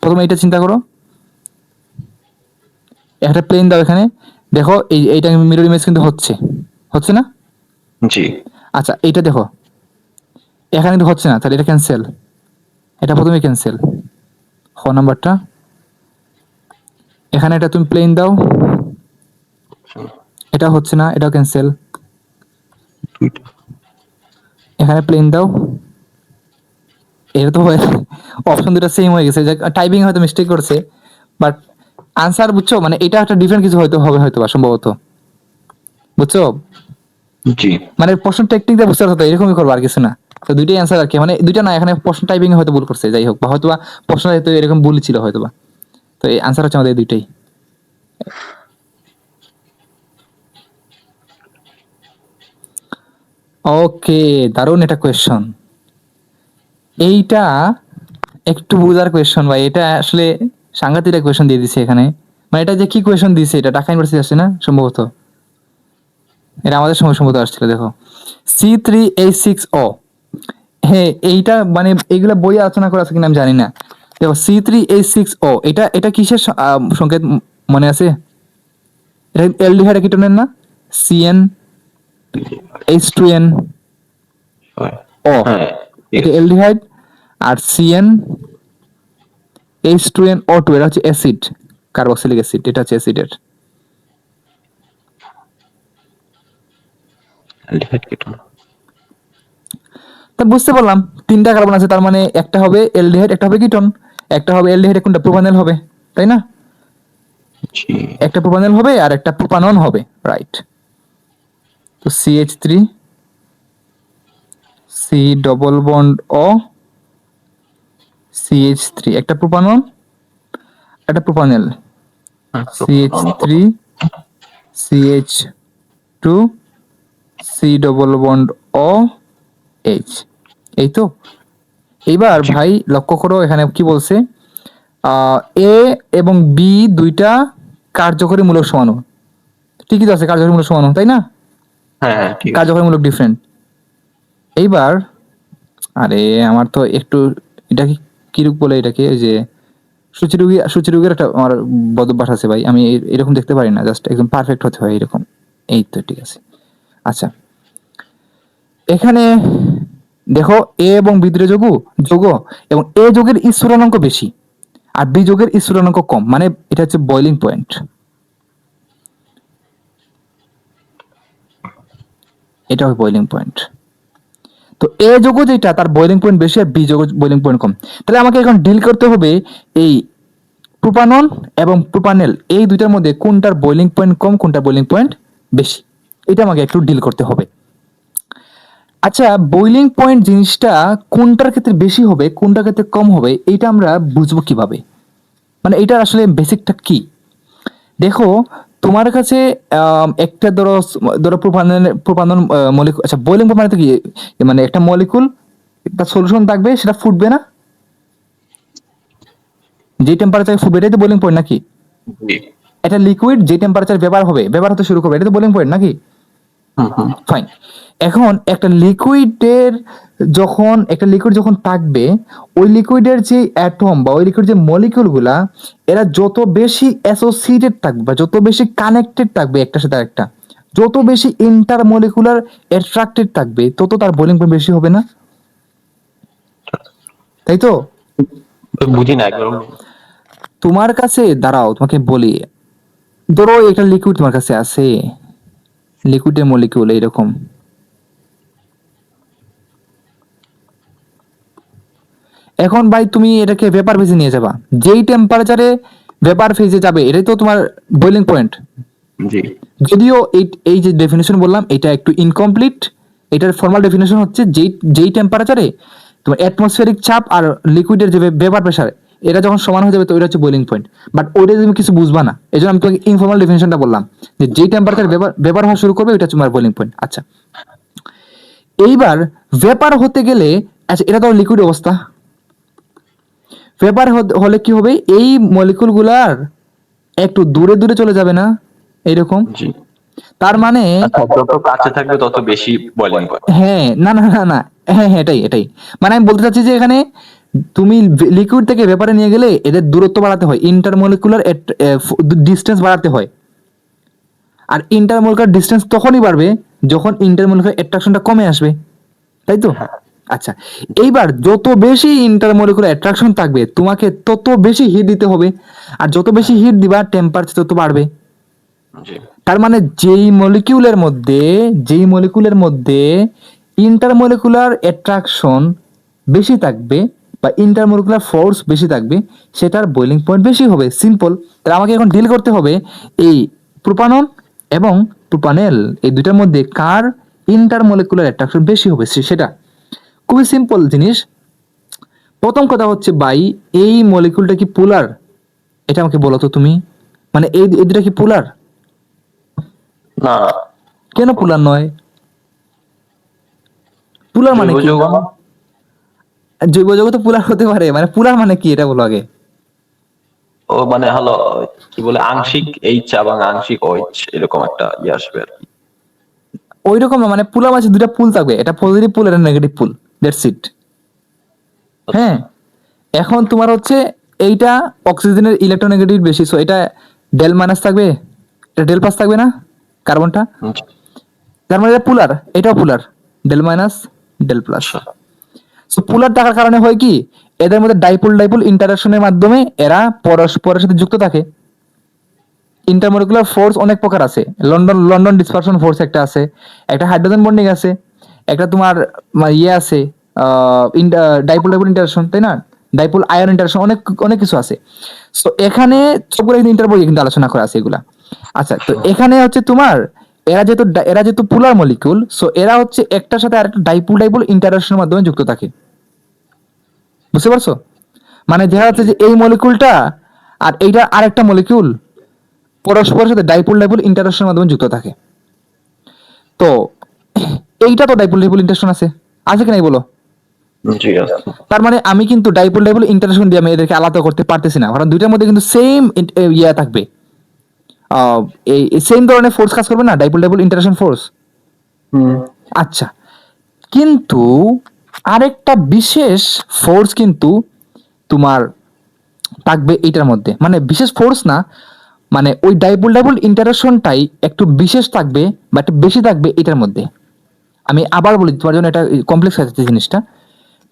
প্রথমে এটা চিন্তা করো, একটা প্লেন দাও এখানে, দেখো এইটা মিরর ইমেজ কিন্তু হচ্ছে না? জি। আচ্ছা এইটা দেখো, এখানে কিন্তু হচ্ছে না, তাহলে এটা ক্যান্সেল, এটা প্রথমে ক্যান্সেল। নাম্বারটা এখানে এটা তুমি প্লেন দাও, এটা হচ্ছে না, এটাও ক্যান্সেল। এখানে প্লেন দাও, এটা তো অপশন দুটো সেম হয়ে গেছে, টাইপিং হয়তো মিস্টেক করছে, বাট আনসার বুঝছো, মানে এটা একটা ডিফারেন্ট কিছু হয়তো হবে, হয়তো বা সম্ভবত, বুঝছো? জি। মানে প্রশ্ন টেকনিকটা বুঝতে পারছো তো, এরকমই করবো আর কিছু না। তো দুইটাই অ্যান্সার আর কি, মানে দুইটা না, এখানে প্রশ্ন টাইপিং হয়তো ভুল করছে, যাই হোক, বা হয়তো বা প্রশ্ন হয়তো এরকম ভুল ছিল হয়তো বা। তো এই আনসার হচ্ছে আমাদের দুইটাই। ওকে, দারুণ এটা কোয়েশ্চন। এইটা একটু বুঝার কোয়েশ্চন ভাই, এটা আসলে সাংঘাতিক কোয়েশ্চন দিয়ে দিছে এখানে। মানে এটা যে কি কোয়েশ্চন দিছে, এটা ঢাকা ইউনিভার্সিটি আসছে না সম্ভবত, এটা আমাদের সময় সম্ভবত আসছিল। দেখো C3H6O, হ্যাঁ এইটা মানে এইগুলা বই আলোচনা করা আছে কিনা আমি জানি না। দেখো C3H6O, এটা কিসের সংকেত মনে আছে? এটা অ্যালডিহাইড কিটোনের না, CnH2n O, এটা অ্যালডিহাইড, আর CnH2nO2 এটা হচ্ছে অ্যাসিড, কার্বক্সিলিক অ্যাসিড, এটা হচ্ছে অ্যাসিডের। তা বুঝতে পারলাম 3টা কার্বন আছে, তার মানে একটা হবে অ্যালডিহাইড, একটা হবে কিটোন, একটা হবে অ্যালডিহাইড, কোনটা প্রোপানল হবে, তাই না? একটা প্রোপানল হবে আর একটা প্রোপানন হবে, রাইট। তো CH3 C double bond O CH3, একটা প্রোপানন একটা propanol, CH3 CH2 C double bond O H, এই তো। এইবার ভাই লক্ষ্য করো এখানে কি বলছে, এ এবং বি দুইটা কার্যকরী মূলক সমাণু, ঠিকই তো আছে, কার্যকরী মূলক সমাণু, তাই না? কার্যকরী মূলক ডিফারেন্ট। এইবার আরে আমার তো একটু এটা কি রূপ বলে এটাকে, যে সূচিরোগের একটা আমার বদভ্যাস আছে ভাই, আমি এরকম দেখতে পারি না, জাস্ট একদম পারফেক্ট হতে হয় এরকম। এই তো ঠিক আছে। আচ্ছা এখানে দেখো এ এবং বি দুটো যৌগ, এবং এ যৌগের স্থূলাঙ্ক বেশি আর বি যৌগের স্থূলাঙ্ক কম, মানে এটা হচ্ছে বয়লিং পয়েন্ট। এটা হবে বয়লিং পয়েন্ট। তো এ যৌগ যেটা, তার বয়লিং পয়েন্ট বেশি আর বি যৌগ বয়লিং পয়েন্ট কম। তাহলে আমাকে এখন ডিল করতে হবে এই প্রোপানন এবং প্রোপানেল এই দুইটার মধ্যে কোনটার বয়লিং পয়েন্ট কম, কোনটার বয়লিং পয়েন্ট বেশি, এটা আমাকে একটু ডিল করতে হবে। আচ্ছা, বয়লিং পয়েন্ট জিনিসটা কোনটার ক্ষেত্রে বেশি হবে, কোনটার ক্ষেত্রে কম হবে, এইটা আমরা বুঝবো কিভাবে? মানে এটার আসলে বেসিকটা কি? দেখো, তোমার কাছে একটা ধরো ধরো প্রোপানন মলিকুল, আচ্ছা বয়লিং পয়েন্ট মানে তো কি, মানে একটা মলিকুল একটা সলিউশন থাকবে, সেটা ফুটবে না, যে টেম্পারেচারে ফুটবে, এটাই তো বয়লিং পয়েন্ট নাকি? জি। একটা লিকুইড যে টেম্পারেচার ব্যবহার হতে শুরু করবে, এটা তো বয়লিং পয়েন্ট নাকি? ফাইন। এখন একটা লিকুইড যখন থাকবে, ওই লিকুইডের যে অ্যাটম বা ওই লিকুইড যে মলিকিউল গুলা, এরা যত বেশি অ্যাসোসিয়েটেড থাকবে বা যত বেশি কানেক্টেড থাকবে একটার সাথে আরেকটা, যত বেশি ইন্টারমলিকুলার অ্যাট্রাক্টেড থাকবে, তত তার বয়লিং পয়েন্ট বেশি হবে না? তাই তো? বুঝি না একবার। তোমার কাছে দাঁড়াও, তোমাকে বলি, ধরো একটা লিকুইড তোমার কাছে আছে, লিকুইডের মলিকিউল এইরকম। এখন ভাই তুমি এটাকে ভেপার ফেজে নিয়ে যাবা, যেই টেম্পারেচারে ভেপার ফেজে যাবে, এটাই তো তোমার বয়লিং পয়েন্ট। জি। যদিও এই যে ডেফিনেশন বললাম, এটা একটু ইনকমপ্লিট। এটার ফর্মাল ডেফিনেশন হচ্ছে যেই টেম্পারেচারে তোমার অ্যাটমসফিয়ারিক চাপ আর লিকুইডের যে ভেপার প্রেসার, এটা যখন সমান হয়ে যাবে, তো ওইটা হচ্ছে বয়লিং পয়েন্ট। বাট ওইটা তুমি কিছু বুঝবা না, এই জন্য আমি তোমাকে ইনফর্মাল ডেফিনেশনটা বললাম, যে যেই টেম্পারেচার ভেপার হওয়া শুরু করবে, ওইটা তোমার বয়লিং পয়েন্ট। আচ্ছা, এইবার ভেপার হতে গেলে, আচ্ছা এটা তো লিকুইড অবস্থা, ভেপার হলে কি হবে, এই মলিকুল গুলার একটু দূরে দূরে চলে যাবে না, এইরকম। জি। তার মানে আচ্ছা, যত কাছে থাকবে তত বেশি বয়লিং পয়েন্ট। হ্যাঁ, না না না না, হ্যাঁ হ্যাঁ, এটাই মানে আমি বলতে চাচ্ছি যে এখানে তুমি লিকুইড থেকে ভেপারে নিয়ে গেলে এদের দূরত্ব বাড়াতে হয়, ইন্টারমলিকুলার ডিস্টেন্স বাড়াতে হয়। আর ইন্টারমলিকুলার ডিস্টেন্স তখনই বাড়বে যখন ইন্টারমলিকুলার অ্যাট্রাকশনটা কমে আসবে, তাই তো? আচ্ছা, এইবার যত বেশি ইন্টারমলিকুলার অ্যাট্রাকশন থাকবে, তোমাকে তত বেশি হিট দিতে হবে, আর যত বেশি হিট দিবা, টেম্পারেচার তত বাড়বে। জি। তার মানে যেই মলিকুলের মধ্যে ইন্টারমলিকুলার অ্যাট্রাকশন বেশি থাকবে বা ইন্টারমলিকুলার ফোর্স বেশি থাকবে, সেটার বয়লিং পয়েন্ট বেশি হবে, সিম্পল। তাহলে আমাকে এখন ডিল করতে হবে এই প্রোপানন এবং প্রোপানেল, এই দুইটার মধ্যে কার ইন্টারমলিকুলার অ্যাট্রাকশন বেশি হবে, সেটা খুবই সিম্পল জিনিস। প্রথম কথা হচ্ছে ভাই, এই মলিকুলটা কি পোলার? এটা আমাকে বলো তো তুমি, মানে এই দুটা কি পোলার? না। কেন পোলার নয়? পোলার মানে জৈব কি? যৌগ না? জৈব জগতে পোলার হতে পারে, মানে পোলার মানে কি এটা বলো আগে। ও মানে হলো, কি বলে, আংশিক এইচ এবং আংশিক ওইচ, এরকম একটা ইয়ে আসবে আর কি। ওই রকম না, মানে পোলার মানে দুটা পুল থাকবে, এটা পজিটিভ পুল, এটা নেগেটিভ পুল, দ্যাটস ইট। হ্যাঁ, এখন তোমার হচ্ছে এইটা অক্সিজেনের ইলেকট্রোনেগেটিভ বেশি, সো এটা ডেল মাইনাস থাকবে, এটা ডেল প্লাস থাকবে না, কার্বনটা। জি। তার মানে এটা পোলার, এটাও পোলার, ডেল মাইনাস ডেল প্লাস। আচ্ছা। সো পোলার থাকার কারণে হয় কি, এদের মধ্যে ডাইপোল ডাইপোল ইন্টারাকশনের মাধ্যমে এরা পরস্পরের সাথে যুক্ত থাকে। ইন্টারমলিকুলার ফোর্স অনেক প্রকার আছে, লন্ডন লন্ডন ডিসপারশন ফোর্স একটা আছে, একটা হাইড্রোজেন বন্ডিং আছে, একটা তোমার ইয়ে আছে, ডাইপোল ডাইপোল ইন্টারাকশন, তাই না, ডাইপোল আয়ন ইন্টারাকশন, অনেক অনেক কিছু আছে। সো এখানে সবগুলো কিন্তু ইন্টার বইয়ে কিন্তু আলোচনা করা আছে এগুলা। আচ্ছা, তো এখানে হচ্ছে তোমার এরা যেহেতু পোলার মলিকুল, সো এরা হচ্ছে একটার সাথে আরেকটা ডাইপোল ডাইপোল ইন্টারাকশনের মাধ্যমে যুক্ত থাকে, বুঝতে পারছো? মানে দেখা যাচ্ছে যে এই মলিকুলটা আর এইটা আরেকটা মলিকুল পরস্পরের সাথে ডাইপোল ডাইপোল ইন্টারাকশনের মাধ্যমে যুক্ত থাকে। তো এইটা তো ডাইপোল ডাইপোল ইন্টারাকশন আছে কি নাই বলো? জি আছে। তার মানে আমি কিন্তু ডাইপোল ডাইপোল ইন্টারাকশন দিয়ে আমি এদেরকে আলাদা করতে পারতেছি না, কারণ দুইটার মধ্যে কিন্তু সেম ইয়ে থাকবে, আহ, এই সেম ধরনের ফোর্স কাজ করবে না, ডাইপোল ডাইপোল ইন্টারাকশন ফোর্স। আচ্ছা, কিন্তু আরেকটা বিশেষ ফোর্স কিন্তু তোমার থাকবে এটার মধ্যে, মানে বিশেষ ফোর্স না, মানে ওই ডাইপোল ডাইপোল ইন্টারাকশনটাই একটু বিশেষ থাকবে বা একটু বেশি থাকবে এটার মধ্যে। আমি আবার বলি তোমার জন্য, এটা কমপ্লেক্স হয়ে যাচ্ছে জিনিসটা।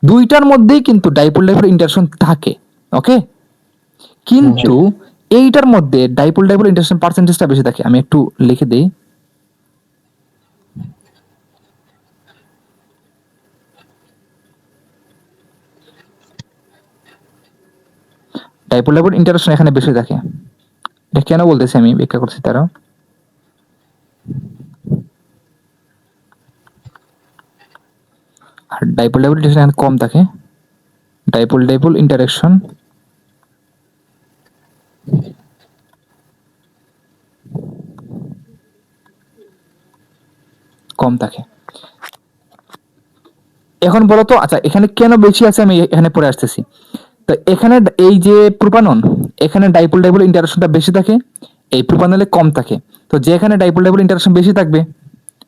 দুইটার মধ্যেই কিন্তু ডাইপোল ডাইপোল ইন্টারাকশন থাকে, ওকে, কিন্তু এইটার মধ্যে ডাইপোল ডাইপোল ইন্টারাকশন পার্সেন্টেজটা বেশি থাকে। আমি একটু লিখে দেই, ডাইপোল ডাইপোল ইন্টারাকশন এখানে বেশি থাকে। এটা কেন বলতেছি আমি ব্যাখ্যা করছি তারাও। আর ডাইপোল ডাইপোল ইন্টারাকশন এখানে কম থাকে। ডাইপোল ডাইপোল ইন্টারাকশন কম থাকে। এখন বলো তো, আচ্ছা এখানে কেন বেশি আছে আমি এখানে পরে আসতেছি। তো এখানে এই যে প্রোপানন, এখানে ডাইপোল ডাইপোল ইন্টারাকশনটা বেশি থাকে, এই প্রোপানলে কম থাকে। তো যেখানে ডাইপোল ডাইপোল ইন্টারাকশন বেশি থাকবে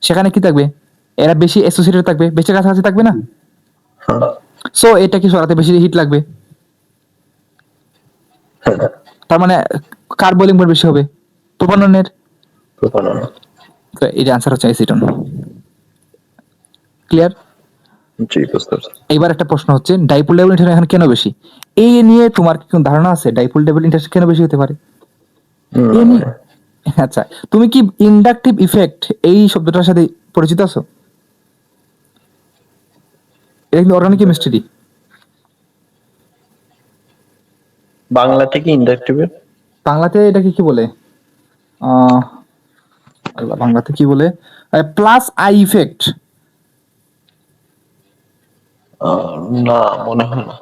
সেখানে কি থাকবে, এরা বেশি অ্যাসোসিয়েটেড থাকবে, বেশি কাছাকাছি থাকবে না। সো এটা কি সরাতে বেশি হিট লাগবে, তার মানে কার বোলিং বেশি হবে, প্রোপাননের। তো এর আনসার হচ্ছে অ্যাসিটন। ক্লিয়ার? জি, বুঝতে পারছি। এইবার একটা প্রশ্ন হচ্ছে ডাইপোল ডাইপোল ইন্টারাকশন এখানে কেন বেশি, এই নিয়ে তোমার কি কোনো ধারণা আছে ডাইপোল ডাইপোল ইন্টারাকশন কেন বেশি হতে পারে? এই নিয়ে আচ্ছা, তুমি কি ইন্ডাকটিভ ইফেক্ট এই শব্দটার সাথে পরিচিত আছো? এটা কিন্তু অর্গানিক কেমিস্ট্রি। বাংলা থেকে ইন্ডাকটিভের বাংলাতে এটাকে কি বলে, আল্লাহ বাংলাতে কি বলে, প্লাস আই ইফেক্ট। না, মনে হয় না।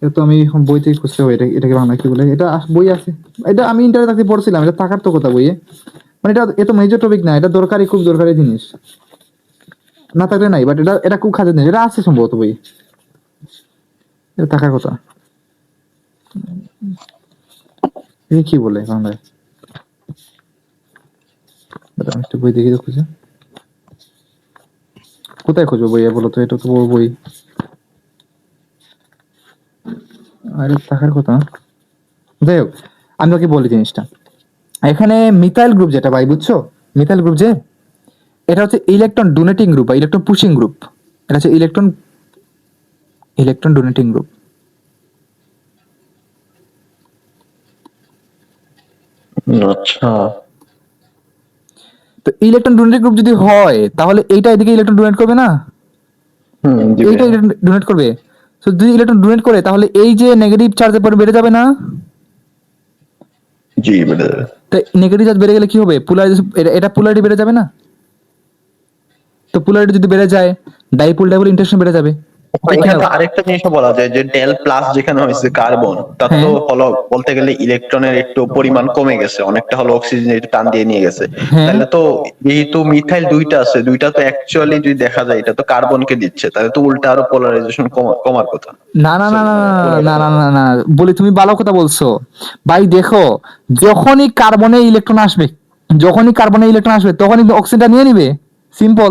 এটা তো আমি এখন বইতে খুঁজতে হবে, এটাকে বাংলা কি বলে, এটা বই আছে, এটা আমি ইন্টারনেট থেকে পড়ছিলাম, এটা থাকার তো কথা বইয়ে, মানে এটা এত মেজর টপিক না, এটা দরকারি, খুব দরকারি জিনিস, না থাকলে নাই, বাট এটা এটা খুব কাজের জিনিস, এটা আছে সম্ভবত বই, এটা থাকার কথা। এই কি বলে বাংলায়, দাঁড়াও, একটু বই দেখি তো খুঁজে, কোথায় খুঁজবো বই বলো তো, এটা তো বড় বই, আরে থাকার কথা। যাই হোক, আমি তোকে বলি জিনিসটা, এখানে মিথাইল গ্রুপ যেটা ভাই, বুঝছো মিথাইল গ্রুপ যে, এটা হচ্ছে ইলেকট্রন ডোনেটিং গ্রুপ বা ইলেকট্রন পুশিং গ্রুপ, এটা হচ্ছে ইলেকট্রন ইলেকট্রন ডোনেটিং গ্রুপ। আচ্ছা। তো ইলেকট্রন ডোনেটিং গ্রুপ যদি হয় তাহলে এইটা এদিকে ইলেকট্রন ডোনেট করবে না, দিবে। এইটা ডোনেট করবে। তো যদি ইলেকট্রন ডোনেট করে তাহলে এই যে নেগেটিভ চার্জের পর বেড়ে যাবে না, জি, বেড়ে যাবে। তো নেগেটিভ চার্জ বেড়ে গেলে কি হবে, পোলারিটি, এটা পোলারিটি বেড়ে যাবে না। তো পোলারিটি যদি বেড়ে যায়, ডাইপোল ডাইপোল ইন্টারেকশন বেড়ে যাবে। এখানে তো আরেকটা জিনিসও বলা যায় যে ডেল প্লাস যেখানে হয়েছে কার্বন, তার তো হলো বলতে গেলে ইলেকট্রনের একটু পরিমাণ কমে গেছে, অনেকটা হলো অক্সিজেন একটু টান দিয়ে নিয়ে গেছে। হ্যাঁ। তাহলে তো যেহেতু মিথাইল দুইটা আছে, দুইটা তো অ্যাকচুয়ালি যদি দেখা যায় এটা তো কার্বনকে দিচ্ছে, তাহলে তো উল্টা আরো পোলারাইজেশন কমার কথা। না না না না না না না না বলি, তুমি ভালো কথা বলছো ভাই। দেখো, যখনই কার্বনে ইলেকট্রন আসবে, যখনই কার্বনে ইলেকট্রন আসবে তখনই অক্সিজেনটা নিয়ে নিবে, সিম্পল,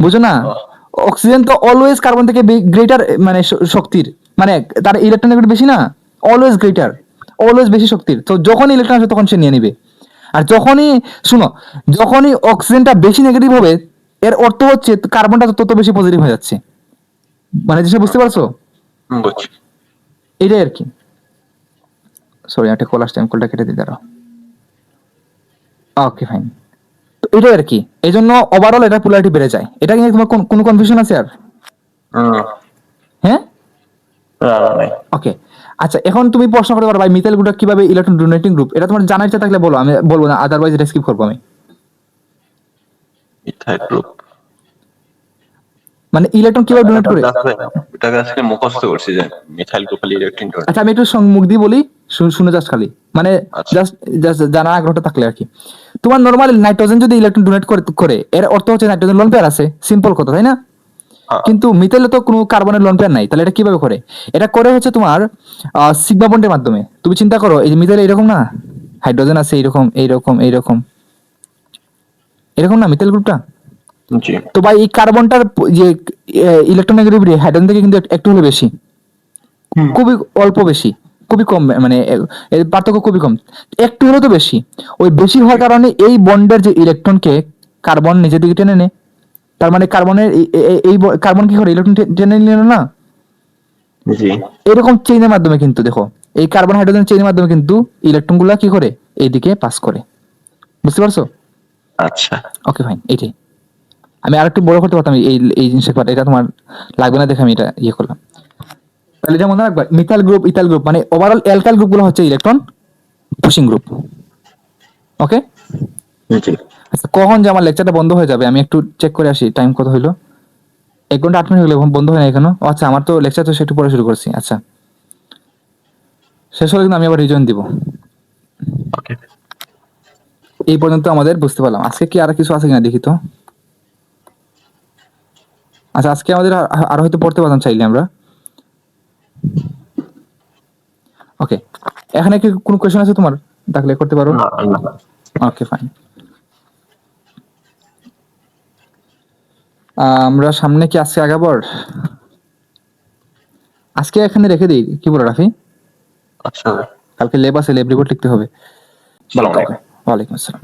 বুঝো না। অক্সিজেন তো অলওয়েজ কার্বন থেকে গ্রেটার, মানে শক্তির, মানে তার ইলেকট্রন একটু বেশি না, অলওয়েজ গ্রেটার, অলওয়েজ বেশি শক্তির। তো যখনই ইলেকট্রন আসবে তখন সে নিয়ে নিবে। আর যখনই, শুনো, যখনই অক্সিজেনটা বেশি নেগেটিভ হবে, এর অর্থ হচ্ছে কার্বনটা তত বেশি পজিটিভ হয়ে যাচ্ছে, মানে যেটা বুঝতে পারছো, বুঝছি। এটাই আর কি। সরি, একটা কল আসছে, আমি কলটা কেটে দিই, দাঁড়াও। Okay fine. তো এটাই আর কি, এই জন্য ওভারঅল এটা পোলারিটি বেড়ে যায়। এটা নিয়ে তোমার কোনো কনফিউশন আছে আর? হ্যাঁ, নাই। ওকে। আচ্ছা, এখন তুমি প্রশ্ন করতে পারো ভাই মিথাইল গ্রুপটা কিভাবে ইলেকট্রন ডোনেটিং গ্রুপ, এটা তোমার জানার ইচ্ছা থাকলে বলো, আমি বলবো না, আদারওয়াইজ এটা স্কিপ করবো আমি। মিথাইল গ্রুপ মানে ইলেকট্রন কিভাবে ডোনেট করে। এটা আজকে মুখস্থ করছি যে মিথাইল গ্রুপ ইলেকট্রন ডোনেট। আচ্ছা, আমি একটু মুখ দিয়ে বলি, শুনে জাস্ট খালি, মানে আচ্ছা। জাস্ট জাস্ট জানার আগ্রহটা থাকলে আর কি। তোমার নরমালি নাইট্রোজেন যদি ইলেকট্রন ডোনেট করে এর অর্থ হচ্ছে নাইট্রোজেন লোন পেয়ার আছে, সিম্পল কথা, তাই না? কিন্তু মিথাইলে তো কোনো কার্বনের লোন পেয়ার নাই, তাহলে এটা কিভাবে করে? এটা করে হচ্ছে তোমার সিগমা বন্ডের মাধ্যমে। তুমি চিন্তা করো, এই যে মিথাইলে এরকম না, হাইড্রোজেন আছে এইরকম এইরকম এইরকম এরকম না মিথাইল গ্রুপটা। জি। তো ভাই এই কার্বনটার যে ইলেকট্রোনেগেটিভিটি হাইড্রোজেন থেকে কিন্তু একটু হলে বেশি, খুবই অল্প বেশি, খুবই কম, মানে এর পার্থক্য খুবই কম, একটু হলেও তো বেশি। ওই বেশি হওয়ার কারণে এই বন্ডের যে ইলেকট্রনকে কার্বন নিজের দিকে টেনে নেয়। তার মানে কার্বনের এই কার্বন কি করে, ইলেকট্রন টেনে নিল না, জি। এরকম চেইনের মাধ্যমে কিন্তু দেখো, এই কার্বন হাইড্রোজেন চেইনের মাধ্যমে কিন্তু ইলেকট্রন গুলা কি করে, এইদিকে পাস করে। বুঝতে পারছো? আচ্ছা। ওকে ফাইন, এইটাই। আমি আরেকটু বড় করতে পারতাম এই এই জিনিসের কথা, এটা তোমার লাগবে না দেখে আমি এটা ইয়ে করলাম। তাহলে যেমন মনে রাখবা মিথাইল গ্রুপ ইথাইল গ্রুপ মানে ওভারঅল অ্যালকাইল গ্রুপগুলো হচ্ছে ইলেকট্রন পুশিং গ্রুপ। ওকে, জি। আচ্ছা কখন যে আমার লেকচারটা বন্ধ হয়ে যাবে আমি একটু চেক করে আসি, টাইম কত হইলো? 1 ঘন্টা 8 মিনিট হলো, এখন বন্ধ হয় না এখনো। ও আচ্ছা, আমার তো লেকচার তো একটু পরে শুরু করছি। আচ্ছা, শেষ হলে কিন্তু আমি আবার রিজয়েন দিব। ওকে। এই পর্যন্ত আমাদের বুঝতে পারলাম। আজকে কি আর কিছু আছে কিনা দেখি তো। আচ্ছা, আজকে আমাদের আরো হয়তো পড়তে পারতাম চাইলে আমরা। ওকে, এখানে কি কোনো কোয়েশ্চেন আছে তোমার? থাকলে করতে পারো। না না। Okay fine. আমরা সামনে কি আজকে আগাবার? আজকে এখানে রেখে দিই, কি বলো রাফি? আচ্ছা। কালকে লেব আছে, লেব রিপোর্ট লিখতে হবে। ভালো আসসালামু থাকো। আলাইকুম। ওয়ালাইকুম আসসালাম।